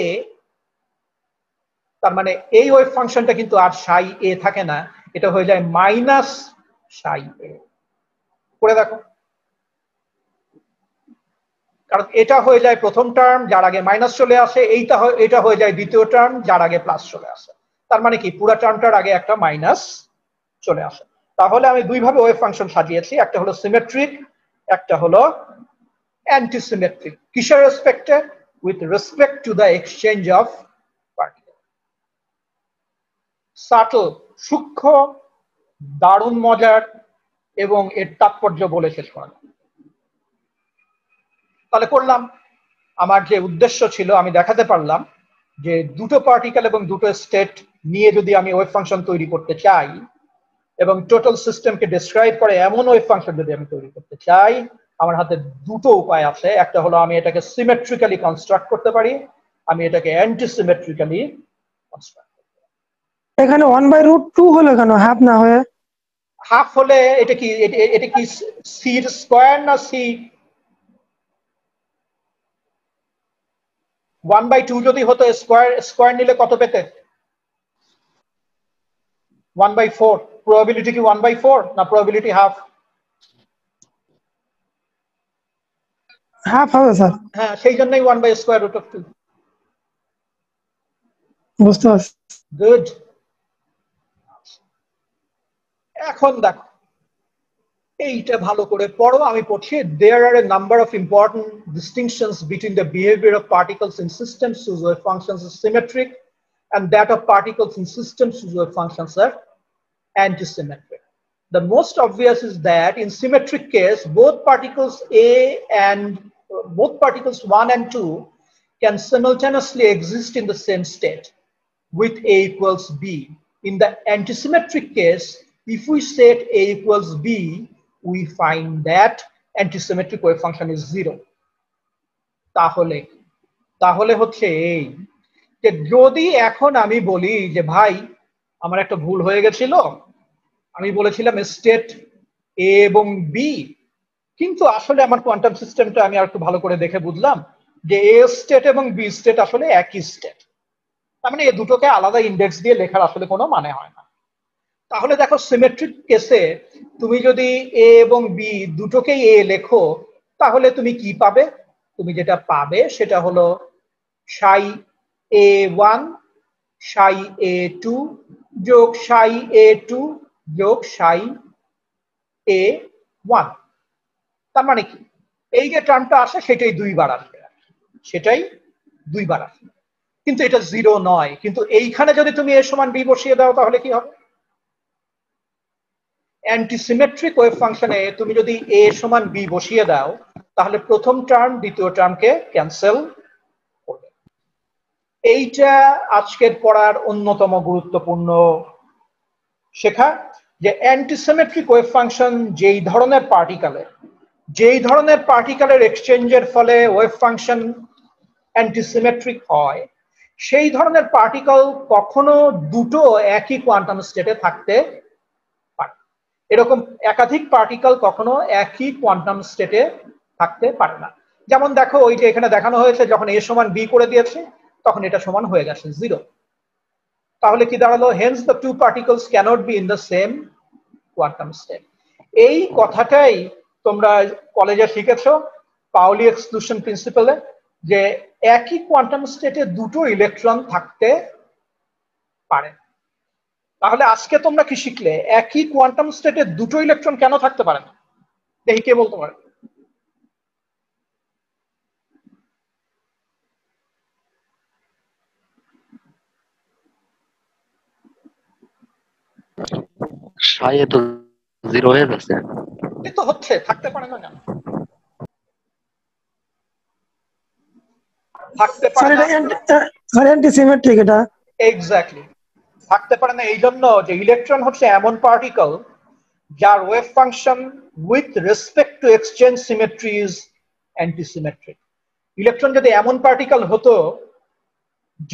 তার মানে এই ওয়েভ ফাংশনটা কিন্তু আর psi a থাকে না, এটা হয়ে যায় -psi a। করে দেখো, কারণ এটা হয়ে যায় প্রথম টার্ম যার আগে মাইনাস চলে আসে, এটা হয়ে যায় দ্বিতীয় টার্ম যার আগে প্লাস চলে আসে। তার মানে কি পুরো টার্মটার আগে একটা মাইনাস চলে আসে। তাহলে আমি দুইভাবে ওয়েভ ফাংশন সাজিয়েছি, একটা হলো সিমেট্রিক, একটা হলো অ্যান্টিসিমেট্রিক। কিসের রেসপেক্টে? With respect to the exchange of particle. Subtle, সূক্ষ্ম, দারুণ মজার, এবং এর তাৎপর্য বলে শেষ করা। তাহলে করলাম, আমার যে উদ্দেশ্য ছিল আমি দেখাতে পারলাম যে দুটো পার্টিকেল এবং দুটো স্টেট নিয়ে যদি আমি ওয়েভ ফাংশন তৈরি করতে চাই এবং টোটাল সিস্টেমকে ডেসক্রাইব করে এমন ওয়েভ ফাংশন যদি আমি তৈরি করতে চাই, আমার হাতে দুটো উপায় আছে। একটা হলো আমি এটাকে সিমেট্রিক্যালি কনস্ট্রাক্ট করতে পারি, আমি এটাকে অ্যান্টিসিমেট্রিক্যালি কনস্ট্রাক্ট করতে পারি। এখানে 1/√2 হলো কেন, হাফ না হয়ে? হাফ হলে এটা কি সি স্কয়ার না সি? 1/2 যদি হতো স্কয়ার নিলে কত পেতে? 1/4। প্রবাবিলিটি কি 1/4 না প্রবাবিলিটি হাফ? হাফ হবে স্যার। হ্যাঁ, সেই জন্যই 1/√2। বুঝতে পারছি। গুড। এখন দেখো, এইটা ভালো করে পড়ো, আমি পড়ছি। There are a number of important distinctions between the behavior of particles in systems whose wave functions are symmetric and that of particles in systems whose wave functions are antisymmetric. The most obvious is that in symmetric case, both particles 1 and 2 can simultaneously exist in the same state with A equals B. In the antisymmetric case, if we set A equals B, we find that antisymmetric wave function is 0. তাহলে হচ্ছে এই যে যদি এখন আমি বলি যে ভাই আমার একটা ভুল হয়ে গেছিল, আমি বলেছিলাম স্টেট এ এবং বি, কিন্তু আসলে আমার কোয়ান্টাম সিস্টেমটা আমি আর একটু ভালো করে দেখে বুঝলাম যে এ স্টেট এবং বি স্টেট আসলে একই স্টেট। তার মানে এই দুটোকে আলাদা ইন্ডেক্স দিয়ে লেখার আসলে কোনো মানে হয় না। তাহলে দেখো সিমেট্রিক কেসে তুমি যদি এ এবং বি দুটোকেই এ লেখো, তাহলে তুমি কি পাবে? তুমি যেটা পাবে সেটা হলো সাই A1 সাই A2 যোগ সাই A2 যোগ সাই A1। তার মানে কি এই যে টার্মটা আসে সেটাই দুইবার আসবে, কিন্তু এটা 0 নয়। কিন্তু এইখানে যদি তুমি A সমান B বসিয়ে দাও তাহলে কি হবে? অ্যান্টিসিমেট্রিক ওয়েভ ফাংশনে তুমি যদি A সমান B বসিয়ে দাও তাহলে প্রথম টার্ম দ্বিতীয় টার্মকে ক্যান্সেল করবে। এইটা আজকের পড়ার অন্যতম গুরুত্বপূর্ণ শেখা, যে অ্যান্টিসিমেট্রিক ওয়েভ ফাংশন যেই ধরনের পার্টিকেলের এক্সচেঞ্জের ফলে ওয়েভ ফাংশন অ্যান্টিসিমেট্রিক হয়, সেই ধরনের পার্টিকেল কখনো দুটো একই কোয়ান্টাম স্টেটে থাকতে পারে। এরকম একাধিক পার্টিকেল কখনো একই কোয়ান্টাম স্টেটে থাকতে পারে না। যেমন দেখো, ওই যে এখানে দেখানো হয়েছে, যখন A সমান B করে দিয়েছে তখন এটা সমান হয়ে গেছে 0। তাহলে কি দাঁড়ালো? Hence the two particles cannot be in the same quantum state. এই কথাটাই তোমরা কলেজে শিখেছো পাউলি এক্সক্লুশন প্রিন্সিপালে, যে একই কোয়ান্টাম স্টেটে দুটো ইলেকট্রন থাকতে পারে। তাহলে আজকে তোমরা কি শিখলে? একই কোয়ান্টাম স্টেটে দুটো ইলেকট্রন কেন থাকতে পারে না? দেখি কে বলতে পারে। সাইয়ে তো 0 হয়ে যাচ্ছে। এ তো হচ্ছে, থাকতে পারে না কেন? থাকতে পারে না, অ্যান্টিসিমেট্রিক এটা। এক্স্যাক্টলি থাকতে পারে না এই জন্য যে ইলেকট্রন হচ্ছে এমন পার্টিকেল যার wave function with respect two exchange symmetry is antisymmetric. Electron যদি এমন পার্টিকেল হতো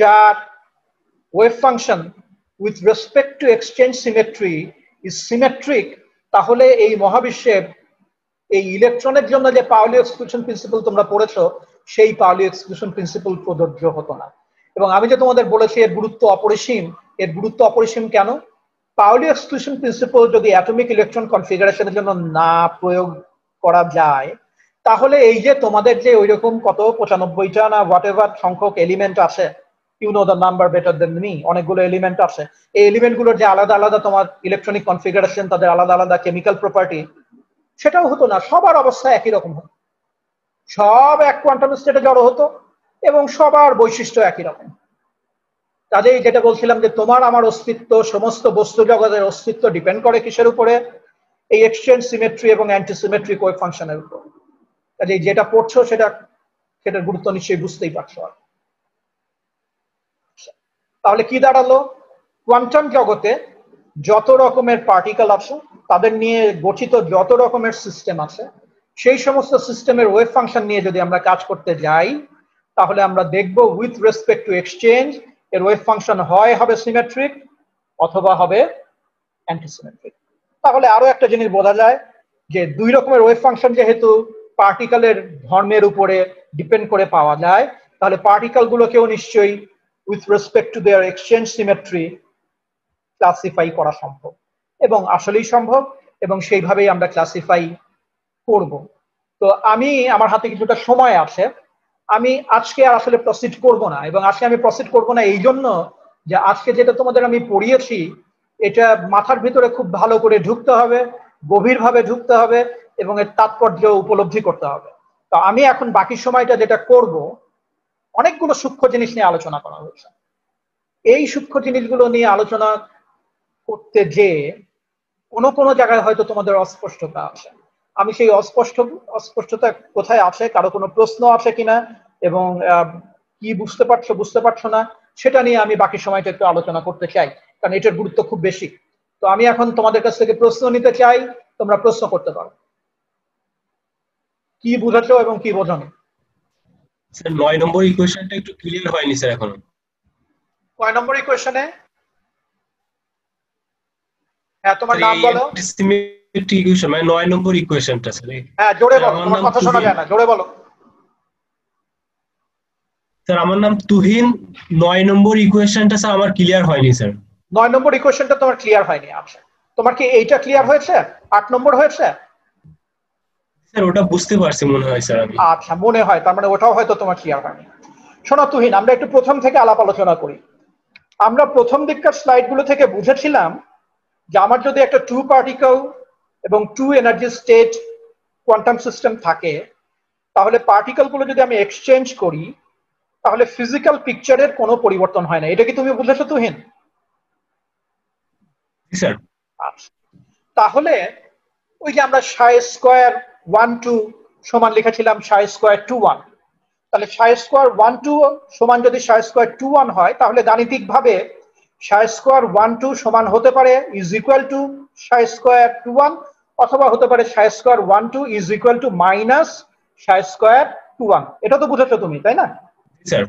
যার wave function with respect two exchange symmetry is symmetric, তাহলে এই মহাবিশ্বের এই ইলেকট্রনের জন্য যে পাউলি এক্সক্লুশন প্রিন্সিপাল তোমরা পড়েছো, সেই পাউলি এক্সক্লুশন প্রিন্সিপাল প্রযোজ্য হতো না। এবং আমি যে তোমাদের বলেছি এর গুরুত্ব অপরিসীম, এর গুরুত্ব অপরিসীম কেন? পাউলি এক্সক্লুশন প্রিন্সিপাল যদি অ্যাটমিক ইলেকট্রন কনফিগারেশনের জন্য না প্রয়োগ করা যায়, তাহলে এই যে তোমাদের যে ওইরকম কত 95টা না হোয়াট এভার সংখ্যক এলিমেন্ট আছে, you know the number better than me, অনেকগুলো এলিমেন্ট আছে, এই এলিমেন্টগুলোর যে আলাদা আলাদা তোমার ইলেকট্রনিক কনফিগারেশন, তাদের আলাদা আলাদা কেমিক্যাল প্রপার্টি, সেটাও হতো না। সবার অবস্থা একই রকম হতো, সব এক কোয়ান্টাম স্টেটে জড়ো হতো এবং সবার বৈশিষ্ট্য একই রকম। কাজেই যেটা বলছিলাম যে তোমার আমার অস্তিত্ব, সমস্ত বস্তু জগতের অস্তিত্ব ডিপেন্ড করে কিসের উপরে? এই এক্সচেঞ্জ সিমেট্রি এবং অ্যান্টিসিমেট্রি কোএফাংশনের উপর। কাজেই যেটা পড়ছো সেটার গুরুত্ব নিশ্চয়ই বুঝতেই পারছো। তাহলে কি দাঁড়ালো? কোয়ান্টাম জগতে যত রকমের পার্টিকেল আছে, তাদের নিয়ে গঠিত যত রকমের সিস্টেম আছে, সেই সমস্ত সিস্টেমের ওয়েভ ফাংশন নিয়ে যদি আমরা কাজ করতে যাই, তাহলে আমরা দেখব উইথ রেসপেক্ট টু এক্সচেঞ্জ এর ওয়েভ ফাংশন হবে সিমেট্রিক অথবা হবে অ্যান্টিসিমেট্রিক। তাহলে আরো একটা জিনিস বোঝা যায় যে দুই রকমের ওয়েভ ফাংশন যেহেতু পার্টিকেলের ধর্মের উপরে ডিপেন্ড করে পাওয়া যায়, তাহলে পার্টিকেল গুলোকেও নিশ্চয়ই with respect to their exchange symmetry classify করা সম্ভব, এবং আসলেই সম্ভব, এবং সেইভাবেই আমরা ক্লাসিফাই করব। তো আমার হাতে কিছুটা সময় আছে, আমি আজকে আর আসলে প্রসিড করব না, এবং আজকে আমি প্রসিড করব না এই জন্য যে আজকে যেটা তোমাদের আমি পড়িয়েছি এটা মাথার ভিতরে খুব ভালো করে ঢুকতে হবে, গভীরভাবে ঢুকতে হবে, এবং এর তাৎপর্য উপলব্ধি করতে হবে। তো আমি এখন বাকি সময়টা যেটা করব, অনেকগুলো সূক্ষ্ম জিনিস নিয়ে আলোচনা করা হয়েছে। এই সূক্ষ্ম জিনিসগুলো নিয়ে আলোচনা করতে যে কোনো জায়গায় হয়তো তোমাদের অস্পষ্টতা আছে। আমি সেই অস্পষ্টতা কোথায় আছে, কারো কোনো প্রশ্ন আছে কিনা, এবং কি বুঝতে পারছো না, সেটা নিয়ে আমি বাকি সময়টা একটু আলোচনা করতে চাই, কারণ এটার গুরুত্ব খুব বেশি। তো আমি এখন তোমাদের কাছ থেকে প্রশ্ন নিতে চাই, তোমরা প্রশ্ন করতে পারো। কি বুঝেছো এবং কি বোঝোনি? স্যার 9 নম্বর ইকুয়েশনটা একটু ক্লিয়ার হয়নি স্যার এখনো। কয় নম্বর ইকুয়েশনে? হ্যাঁ, তোমার নাম বলো। সিমেট্রিক ইকুয়েশন মানে 9 নম্বর ইকুয়েশনটা স্যার। হ্যাঁ, জোরে বলো, তোমার কথা শোনা যায় না, জোরে বলো। স্যার আমার নাম তুহিন। 9 নম্বর ইকুয়েশনটা স্যার আমার ক্লিয়ার হয়নি স্যার। 9 নম্বর ইকুয়েশনটা তোমার ক্লিয়ার হয়নি? আচ্ছা, তোমার কি এইটা ক্লিয়ার হয়েছে? 8 নম্বর হয়েছে? স্যার ওটা বুঝতে পারছি মনে হয় স্যার আমি। আচ্ছা, মনে হয়, তার মানে ওটাও হয়তো তোমার ক্লিয়ার হয়নি। শোনো তুহিন, আমরা একটু প্রথম থেকে আলাপ আলোচনা করি। আমরা প্রথম দিককার স্লাইডগুলো থেকে বুঝেছিলাম যে আমার যদি একটা 2 পার্টিকেল এবং 2 এনার্জি স্টেট কোয়ান্টাম সিস্টেম থাকে, তাহলে পার্টিকেল গুলো যদি আমি এক্সচেঞ্জ করি, তাহলে ফিজিক্যাল পিকচারের কোনো পরিবর্তন হয় না। এটা কি তুমি বুঝেছো তুহিন? স্যার আচ্ছা, তাহলে ওই যে আমরা ψ² 1 2 সমান লিখেছিলাম ψ² 2 1, তাহলে ψ² 1 2 সমান যদি ψ² 2 1 হয়, তাহলে গাণিতিক ভাবে ψ² 1 2 সমান হতে পারে ইজ ইকুয়াল টু ψ² 2 1, অথবা হতে পারে ψ² 1 2 ইজ ইকুয়াল টু মাইনাস ψ² 2 1। এটা তো বুঝেছো তুমি, তাই না? স্যার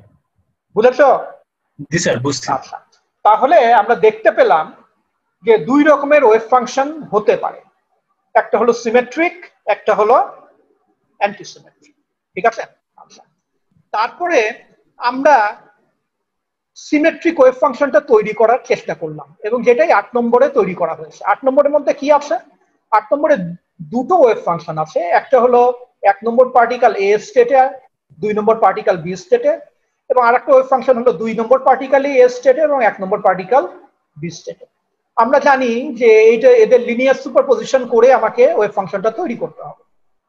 বুঝেছো? জি স্যার বুঝছি। আচ্ছা, তাহলে আমরা দেখতে পেলাম যে দুই রকমের ওয়েভ ফাংশন হতে পারে, একটা হলো সিমেট্রিক, একটা হলো অ্যান্টিসিমেট্রিক। ঠিক আছে? আচ্ছা, তারপরে আমরা সিমেট্রিক ওয়েভ ফাংশনটা তৈরি করার চেষ্টা করলাম, এবং যেটাই 8 নম্বরে তৈরি করা হয়েছে। 8 নম্বরের মধ্যে কি আছে? 8 নম্বরে দুটো ওয়েভ ফাংশন আছে, একটা হলো 1 নম্বর পার্টিকেল এ স্টেটে, 2 নম্বর পার্টিকেল বি স্টেটে, এবং আরেকটা ওয়েভ ফাংশন হলো 2 নম্বর পার্টিকেল এ স্টেটে এবং 1 নম্বর পার্টিকেল বি স্টেটে। আমরা জানি যে এদের লিনিয়ার সুপারপজিশন করে আমাকে ওয়েভ ফাংশনটা তৈরি করতে হবে।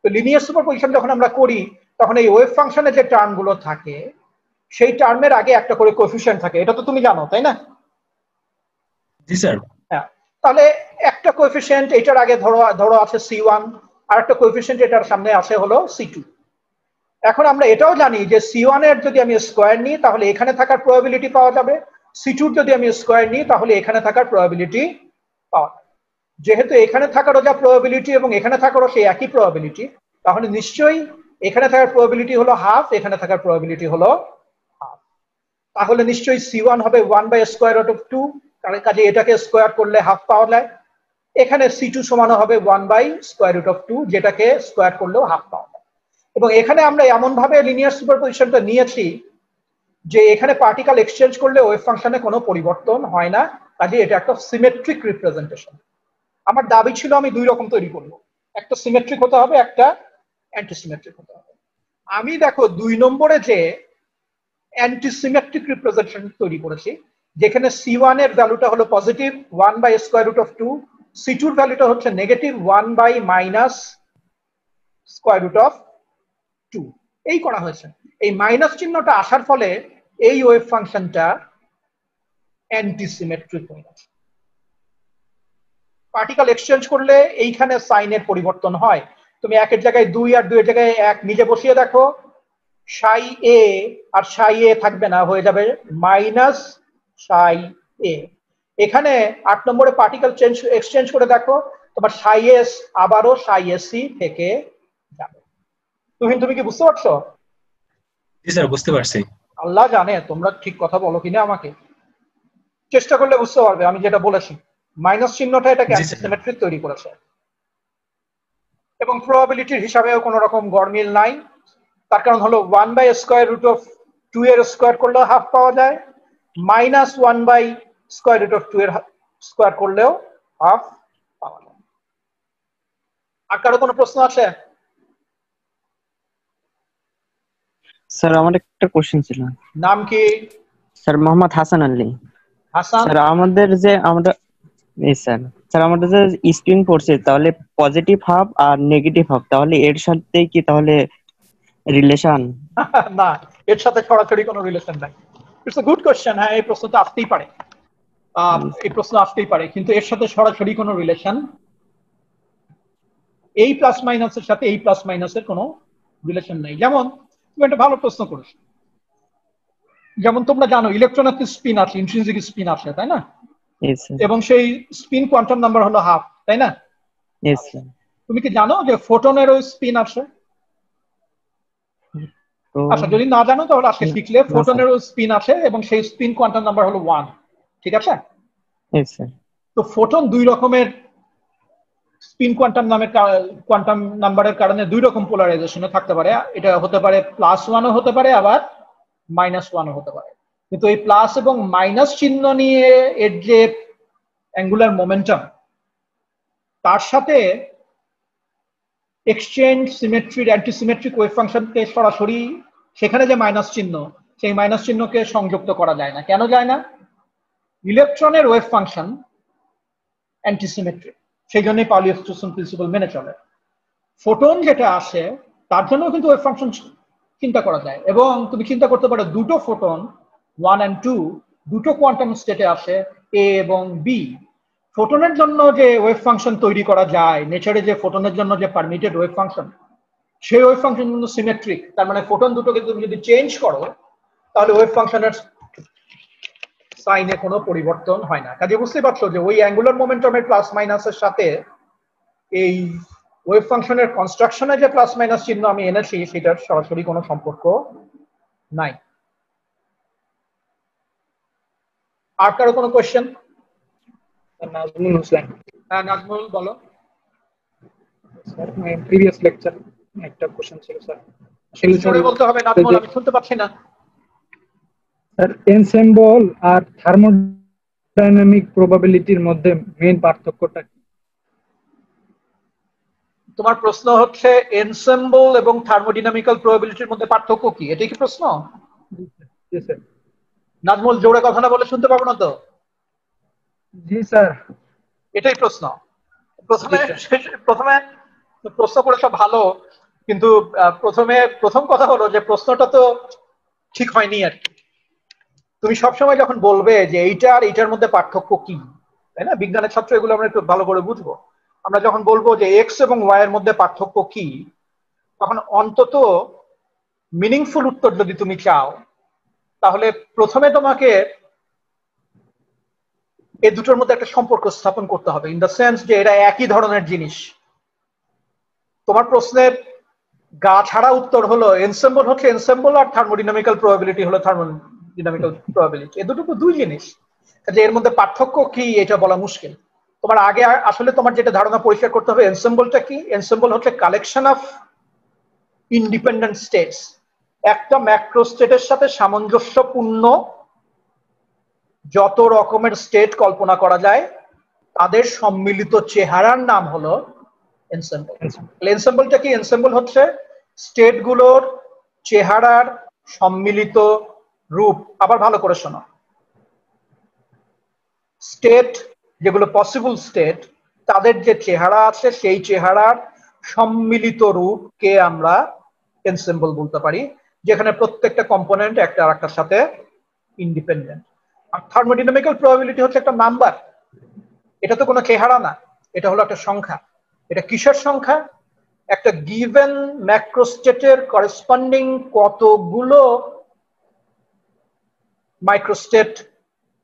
তো লিনিয়ার সুপারপজিশন যখন আমরা করি, তখন এই ওয়েভ ফাংশনের যে টার্মগুলো থাকে, সেই টার্মের আগে একটা করে কোএফিশিয়েন্ট থাকে। এটা তো তুমি জানো, তাই না? জি স্যার। হ্যাঁ, তাহলে একটা কোএফিশিয়েন্ট এটার আগে ধরো আছে C1, আর একটা কোএফিশিয়েন্ট এটার সামনে আছে হলো C2। এখন আমরা এটাও জানি যে C1 এর যদি আমি স্কোয়ার নিই, তাহলে এখানে থাকার প্রবাবিলিটি পাওয়া যাবে, C2 যদি আমি স্কোয়ার নিই, তাহলে এখানে থাকার প্রবাবিলিটি পাওয়া যাবে। যেহেতু এখানে থাকারও যা প্রবাবিলিটি এবং এখানে থাকারও সেই একই প্রবাবিলিটি, তাহলে নিশ্চয়ই এখানে থাকার প্রবাবিলিটি হলো হাফ, এখানে থাকার প্রবাবিলিটি হলো হাফ। তাহলে নিশ্চয়ই C1 হবে 1/√2, কারণ কাজে এটাকে স্কোয়ার করলে হাফ পাওয়া যায়। এখানে C2 সমান হবে 1/√2, যেটাকে স্কোয়ার করলেও হাফ পাওয়া যায়। এবং এখানে আমরা এমন ভাবে লিনিয়ার সুপারপজিশনটা নিয়েছি যে এখানে পার্টিকেল এক্সচেঞ্জ করলে ওয়েভ ফাংশনে কোনো পরিবর্তন হয় না, কাজে এটা একটা সিমেট্রিক রিপ্রেজেন্টেশন। আমার দাবি ছিল আমি দুই রকম তৈরি করব, একটা সিমেট্রিক হতে হবে, একটা অ্যান্টিসিমেট্রিক হতে হবে। আমি দেখো 2 নম্বরে যে অ্যান্টিসিমেট্রিক রিপ্রেজেন্টেশন তৈরি করেছি, যেখানে C1 এর ভ্যালুটা হলো পজিটিভ 1/√2, C2 এর ভ্যালুটা হচ্ছে নেগেটিভ 1/-2 এই করা হয়েছে। এই মাইনাস চিহ্নটা আসার ফলে এই ওয়েভ ফাংশনটা অ্যান্টিসিমেট্রিক হয়ে গেছে। পার্টিকেল এক্সচেঞ্জ করলে এইখানে সাইনের পরিবর্তন হয়। তুমি 1 এর জায়গায় 2 আর 2 এর জায়গায় 1 নিজে বসিয়ে দেখো, সাই এ আর সাই এ থাকবে না, হয়ে যাবে মাইনাস সাই এ। এখানে 8 নম্বরে পার্টিকেল এক্সচেঞ্জ করে দেখো, তোমার সাই এস আবারও সাই এসি থেকে যাবে। তুমি কি বুঝতে পারছো? জি স্যার, বুঝতে পারছি। আল্লাহ জানে তোমরা ঠিক কথা বলো কিনা, আমাকে চেষ্টা করলে বুঝতে পারবে আমি যেটা বলেছি। মাইনাস চিহ্নটা এটাকে অ্যান্টিসিমেট্রিক তৈরি করেছে, এবং প্রবাবিলিটির হিসাবেও কোনো রকম গড়মিল নাই। তার কারণ হলো 1/√2 এর স্কোয়ার করলেও হাফ পাওয়া যায়, -1/√2 এর স্কোয়ার করলেও হাফ পাওয়া যায়। আর কারো কোনো প্রশ্ন আছে? স্যার আমার একটা কোশ্চেন ছিল। নাম কি? স্যার মোহাম্মদ হাসান আলী। হাসান, স্যার আমাদের আমাদের যে স্পিন পড়ছে, তাহলে পজিটিভ হাফ আর নেগেটিভ হাফ, তাহলে এর সাথে কি তাহলে রিলেশন? না, এর সাথে সরাসরি কোনো রিলেশন নাই। It's a good question. হ্যাঁ, এই প্রশ্ন তো আসতেই পারে, কিন্তু এর সাথে সরাসরি কোনো রিলেশন, এই প্লাস মাইনাসের সাথে এই প্লাস মাইনাসের কোনো রিলেশন নেই। যেমন তুমি একটা ভালো প্রশ্ন করেছো, যেমন তোমরা জানো ইলেকট্রনের স্পিন আছে, ইন্ট্রিনসিক স্পিন আছে, তাই না? এবং সেই স্পিন কোয়ান্টাম নাম্বার হলো হাফ, তাই না? তুমি কি জানো যে ফোটনেরও স্পিন আছে? আচ্ছা, যদি না জানো তাহলে আজকে শিখলে ফোটনেরও স্পিন আছে এবং সেই স্পিন কোয়ান্টাম নাম্বার হলো 1, ঠিক আছে? তো ফোটন দুই রকমের স্পিন কোয়ান্টাম নাম্বারের কারণে দুই রকম পোলারাইজেশনে থাকতে পারে। এটা হতে পারে +1ও হতে পারে, আবার -1ও হতে পারে। কিন্তু এই প্লাস এবং মাইনাস চিহ্ন নিয়ে এর যে অ্যাঙ্গুলার মোমেন্টাম, তার সাথে এক্সচেঞ্জ, সিমেট্রির, অ্যান্টিসিমেট্রিক ওয়েভ ফাংশনকে সরাসরি সেখানে যে মাইনাস চিহ্ন, সেই মাইনাস চিহ্নকে সংযুক্ত করা যায় না। কেন যায় না? ইলেকট্রনের ওয়েভ ফাংশন অ্যান্টিসিমেট্রিক, সেই জন্যই পাউলি এক্সক্লুশন প্রিন্সিপাল মেনে চলে। ফোটন যেটা আসে তার জন্য কিন্তু ওয়েভ ফাংশন চিন্তা করা যায়, এবং তুমি চিন্তা করতে পারো দুটো ফোটন 1 and 2 দুটো কোয়ান্টাম স্টেটে আসে, এ এবং বি। ফোটনের জন্য যে ওয়েভ ফাংশন তৈরি করা যায় নেচারে, যে ফোটনের জন্য যে পারমিটেড ওয়েভ ফাংশন, সেই ওয়েভ ফাংশন কিন্তু সিমেট্রিক। তার মানে ফোটন দুটোকে তুমি যদি চেঞ্জ করো তাহলে ওয়েভ ফাংশনের সাইনে কোনো পরিবর্তন হয় না। কাজে বুঝতে পারছো যে ওই অ্যাঙ্গুলার মোমেন্টামের প্লাস মাইনাসের সাথে এই ওয়েভ ফাংশনের কনস্ট্রাকশনে যে প্লাস মাইনাস চিহ্ন আমি এনেছি সেটার সরাসরি কোনো সম্পর্ক নাই। আর কারো কোনো কোয়েশ্চেন? নাজমুল হোসেন। হ্যাঁ নাজমুল, বলো। স্যার প্রিভিয়াস লেকচার একটা কোশ্চেন ছিল স্যার, আসলে বলতে হবে নাজমুল, আমি শুনতে পাচ্ছি না। স্যার এনসেম্বল আর থার্মোডাইনামিক প্রবাবিলিটির মধ্যে মেইন পার্থক্যটা কি? তোমার প্রশ্ন হচ্ছে এনসেম্বল এবং থার্মোডাইনামিক্যাল প্রবাবিলিটির মধ্যে পার্থক্য কি, এটাই কি প্রশ্ন? জি স্যার। নাজমুল, জোরে কথা না বলে শুনতে পাবো না তো? জি স্যার, এটাই প্রশ্ন। প্রথমে প্রশ্ন করেছ ভালো, কিন্তু প্রথম কথা হলো যে প্রশ্নটা তো ঠিক হয়নি আর কি। তুমি সবসময় যখন বলবে যে এইটা আর এইটার মধ্যে পার্থক্য কি, তাই না? বিজ্ঞানের ছাত্র, এগুলো আমরা একটু ভালো করে বুঝবো। আমরা যখন বলবো যে এক্স এবং ওয়াই এর মধ্যে পার্থক্য কি, তখন অন্তত মিনিংফুল উত্তর যদি তুমি চাও, তাহলে প্রথমে তোমাকে এই দুটোর মধ্যে একটা সম্পর্ক স্থাপন করতে হবে, ইন দ্য সেন্স যে এরা একই ধরনের জিনিস। তোমার প্রশ্নের গা ছাড়া উত্তর হলো এনসেম্বল হচ্ছে এনসেম্বল, আর থার্মোডাইনামিক্যাল প্রবাবিলিটি হলো থার্মোডাইনামিক্যাল প্রবাবিলিটি। এ দুটো দুই জিনিস, যে এর মধ্যে পার্থক্য কি এটা বলা মুশকিল। তোমার আগে আসলে তোমার যেটা ধারণা পরিষ্কার করতে হবে, এনসেম্বলটা কি। এনসেম্বল হচ্ছে কালেকশন অফ ইন্ডিপেন্ডেন্ট স্টেটস, একটা ম্যাক্রো স্টেটের সাথে সামঞ্জস্যপূর্ণ যত রকমের স্টেট কল্পনা করা যায় তাদের সম্মিলিত চেহারার নাম হলো এনসেম্বল। এনসেম্বলটা কি? এনসেম্বল হচ্ছে স্টেট গুলোর চেহারার সম্মিলিত রূপ। আবার ভালো করে শোনো, স্টেট যেগুলো পসিবল স্টেট তাদের যে চেহারা আছে সেই চেহারার সম্মিলিত রূপকে আমরা এনসেম্বল বলতে পারি, যেখানে প্রত্যেকটা কম্পোনেন্ট একটা আরেকটার সাথে ইন্ডিপেন্ডেন্ট। আর থার্মোডাইনামিক্যাল প্রবাবিলিটি হচ্ছে একটা নাম্বার, এটা তো কোনো চেহারা না, এটা হলো একটা সংখ্যা। এটা কিসের সংখ্যা? একটা গিভেন ম্যাক্রোস্টেটের করেসপন্ডিং কতগুলো মাইক্রোস্টেট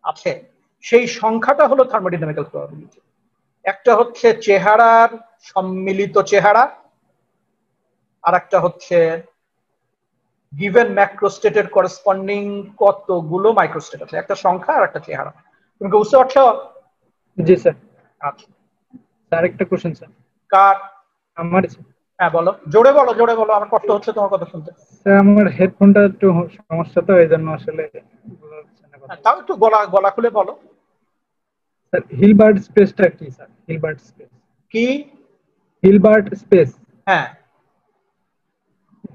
আছে সেই সংখ্যাটা হলো থার্মোডাইনামিক্যাল প্রবাবিলিটি। একটা হচ্ছে চেহারার সম্মিলিত চেহারা, আর একটা হচ্ছে গিভেন ম্যাক্রোস্টেটের করেসপন্ডিং কতগুলো মাইক্রোস্টেট আছে, একটা সংখ্যা আর একটা চেহারা। তুমি কি বুঝতে পারছো? জি স্যার। আচ্ছা, স্যার একটা কোশ্চেন স্যার। কার? আমার হ্যাঁ বলো, জোরে বলো, জোরে বলো, আমার কষ্ট হচ্ছে তোমার কথা শুনতে। স্যার আমার হেডফোনটা একটু সমস্যা, তো এই জন্য আসলে বোঝা যাচ্ছে না কথা। তাও একটু গলা গলা খুলে বলো। স্যার হিলবার্ট স্পেসটা কি স্যার? হিলবার্ট স্পেস কি? Hilbert space. হ্যাঁ,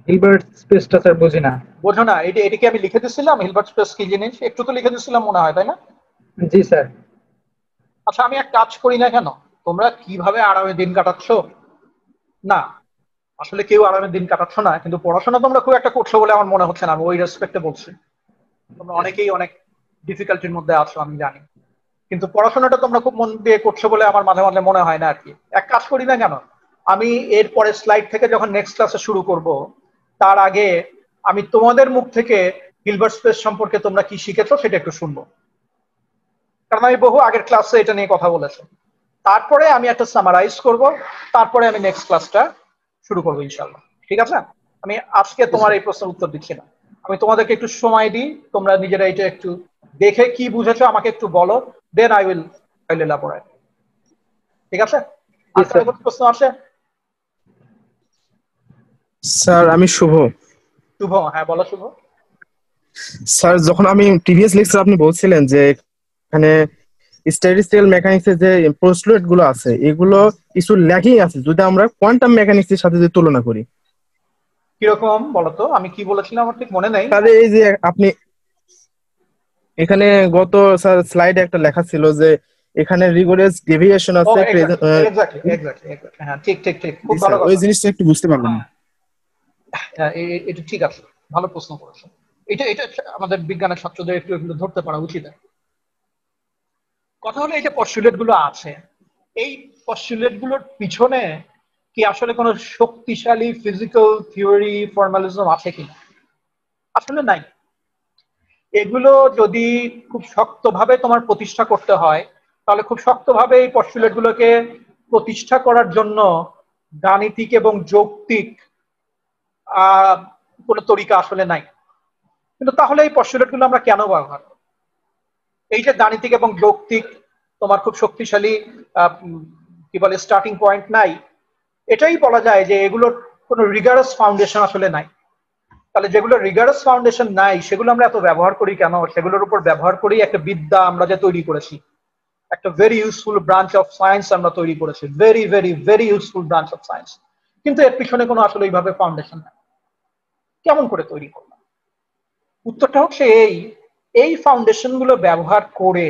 হিলবার্ট স্পেসটা স্যার বুঝি না। বোঝো না? এটা কি আমি লিখে দিচ্ছিলাম হিলবার্ট স্পেস কি জিনিস? একটু তো লিখে দিচ্ছিলাম মনে হয়, তাই না? জি স্যার। আচ্ছা, আমি এক কাজ করি না কেন? তোমরা কিভাবে আরামে দিন কাটাচ্ছ? না, আসলে কেউ আরামে দিন কাটাচ্ছ না, কিন্তু পড়াশোনা তোমরা খুব একটা করছো বলে আমার মনে হচ্ছে না। আমি ওই রেসপেক্টে বলছি, তোমরা অনেকেই অনেক ডিফিকাল্টির মধ্যে আছো আমি জানি, কিন্তু পড়াশোনাটা তোমরা খুব মন দিয়ে করছো বলে আমার মাঝে মাঝে মনে হয় না আর কি। এক কাজ করি না কেন, আমি এর পরের স্লাইড থেকে যখন নেক্সট ক্লাসে শুরু করব তার আগে আমি তোমাদের মুখ থেকে হিলবার্ট স্পেস সম্পর্কে তোমরা কি শিখেছো সেটা একটু শুনবো, কারণ আমি বহু আগের ক্লাসে এটা নিয়ে কথা বলেছি। তারপরে আমি একটা সামারাইজ করব, তারপরে আমি নেক্সট ক্লাসটা শুরু করবো ইনশাল্লাহ। ঠিক আছে? আমি আজকে তোমার এই প্রশ্নের উত্তর দিচ্ছি না, আমি তোমাদেরকে একটু সময় দিই, তোমরা নিজেরা এটা একটু দেখে কি বুঝেছো আমাকে একটু বলো, দেন আই উইল এলাবোরেট। ঠিক আছে? আজকে কোনো প্রশ্ন আছে? স্যার আমি শুভ। শুভ, হ্যাঁ বলো শুভ। স্যার যখন আমি প্রিভিয়াস লেকচার আপনি বলছিলেন যে এখানে স্ট্যাটিস্টিক্যাল মেকানিক্সের যে পোস্টুলেট গুলো আছে এগুলো কিছু ল্যাকিং আছে যদি আমরা কোয়ান্টাম মেকানিক্সের সাথে যদি তুলনা করি। কিরকম বলতো? আমি কি বলেছিলাম আমার ঠিক মনে নেই। তাহলে এই যে আপনি এখানে গত স্যার স্লাইডে একটা লেখা ছিল যে এখানে রিগোরাস ডেভিয়েশন আছে। এক্স্যাক্টলি, হ্যাঁ ঠিক ঠিক ঠিক, খুব ভালো কথা। ওই জিনিসটা একটু বুঝতে পারলাম না। হ্যাঁ, এটা ঠিক আছে, ভালো প্রশ্ন করেছো। এটা আমাদের বিজ্ঞানের ছাত্রদের একটু ধরতে পারা উচিত। কথা হলো এই যে পস্টুলেট গুলো আছে, এই পস্টুলেট গুলোর পিছনে কি আসলে কোনো শক্তিশালী ফিজিক্যাল থিওরি ফর্মালিজম আছে কিনা? আসলে নাই। এগুলো যদি খুব শক্তভাবে তোমার প্রতিষ্ঠা করতে হয় তাহলে খুব শক্তভাবে এই পস্টুলেট গুলোকে প্রতিষ্ঠা করার জন্য গাণিতিক এবং যৌক্তিক কোনো তরিকা আসলে নাই। কিন্তু তাহলে এই পস্টুলেট গুলো আমরা কেন ব্যবহার করি? এই যে গাণিতিক এবং যৌক্তিক তোমার খুব শক্তিশালী কি বলে স্টার্টিং পয়েন্ট নাই, এটাই বলা যায় যে এগুলোর কোনো রিগারাস ফাউন্ডেশন আসলে নাই। তাহলে যেগুলো রিগারাস ফাউন্ডেশন নাই সেগুলো আমরা এত ব্যবহার করি কেন? সেগুলোর উপর ব্যবহার করি একটা বিদ্যা আমরা যে তৈরি করেছি, একটা very useful branch of science আমরা তৈরি করেছি, very very very useful branch of science, কিন্তু এর পিছনে কোনো আসলে এইভাবে ফাউন্ডেশন নাই। কেমন করে তৈরি করলাম? উত্তরটা হচ্ছে এই ফাউন্ডেশন গুলো ব্যবহার করে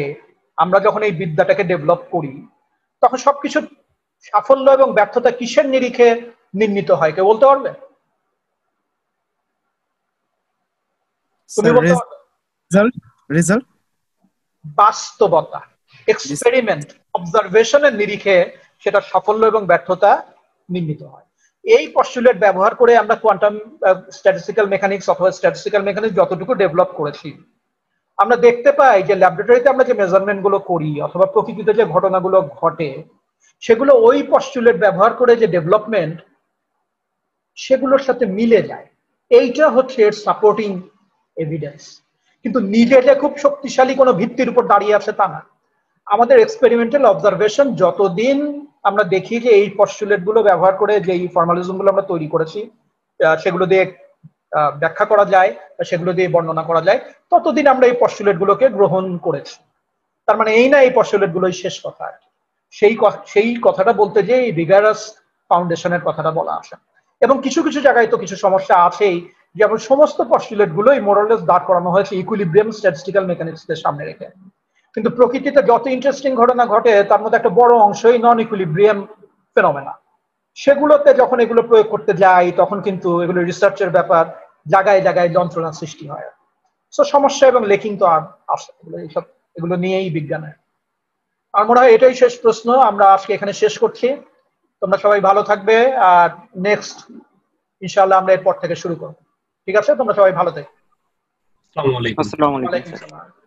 আমরা যখন এই বিদ্যাটাকে ডেভেলপ করি তখন সবকিছুর সাফল্য এবং ব্যর্থতা কিসের নিরিখে নির্ণীত হয় কেউ বলতে পারবে? তুমি বলতে পারবে? রেজাল্ট, বাস্তবতা, এক্সপেরিমেন্ট, অবজারভেশনের নিরিখে সেটা সাফল্য এবং ব্যর্থতা নির্ণীত হয়। এই পস্টুলেট ব্যবহার করে আমরা কোয়ান্টাম স্ট্যাটিস্টিক্যাল মেকানিক্স অথবা স্ট্যাটিস্টিক্যাল মেকানিক্স যতটুকু ডেভেলপ করেছি, আমরা দেখতে পাই যে ল্যাবরেটরিতে আমরা যে মেজারমেন্ট গুলো করি অথবা প্রকৃতিতে যে ঘটনাগুলো ঘটে সেগুলো ওই পস্টুলেট ব্যবহার করে যে ডেভেলপমেন্ট সেগুলোর সাথে মিলে যায়। এইটা হচ্ছে এর সাপোর্টিং এভিডেন্স। কিন্তু নিজে যে খুব শক্তিশালী কোনো ভিত্তির উপর দাঁড়িয়ে আছে তা না। আমাদের এক্সপেরিমেন্টাল অবজারভেশন যতদিন আমরা দেখি যে এই পস্টুলেট গুলো ব্যবহার করে যে এই ফর্মালিজম গুলো আমরা তৈরি করেছি সেগুলো দিয়ে ব্যাখ্যা করা যায়, সেগুলো দিয়ে বর্ণনা করা যায়, ততদিন আমরা এই পস্টুলেট গুলোকে গ্রহণ করেছি। তার মানে এই না এই পস্টুলেট গুলোই শেষ কথা। সেই কথাটা বলতে যে এই রিগারাস ফাউন্ডেশনের কথাটা বলা আসে। এবং কিছু কিছু জায়গায় তো কিছু সমস্যা আছেই, যেমন সমস্ত পস্টুলেট গুলোই মোরালেস দাঁড় করানো হয়েছে ইকুইলিব্রিয়াম স্ট্যাটিস্টিক্যাল মেকানিক্সের সামনে রেখে। কিন্তু প্রকৃতিতে যত ইন্টারেস্টিং ঘটনা ঘটে তার মধ্যে একটা বড় অংশই নন ইকুইলিব্রিয়াম ফেনোমেনা। সেগুলোতে যখন এগুলো প্রয়োগ করতে যাই তখন কিন্তু এগুলো রিসার্চের ব্যাপার, জায়গায় জায়গায় যন্ত্রণা সৃষ্টি হয়। সো সমস্যা এবং লেখিং তো আর আসে, এগুলো নিয়েই বিজ্ঞানের। আর মনে হয় এটাই শেষ প্রশ্ন, আমরা আজকে এখানে শেষ করছি। তোমরা সবাই ভালো থাকবে, আর নেক্সট ইনশাআল্লাহ আমরা এরপর থেকে শুরু করবো। ঠিক আছে, তোমরা সবাই ভালো থাকবে। আসসালামু আলাইকুম। আসসালামু আলাইকুম। ওয়ালাইকুম আসসালাম।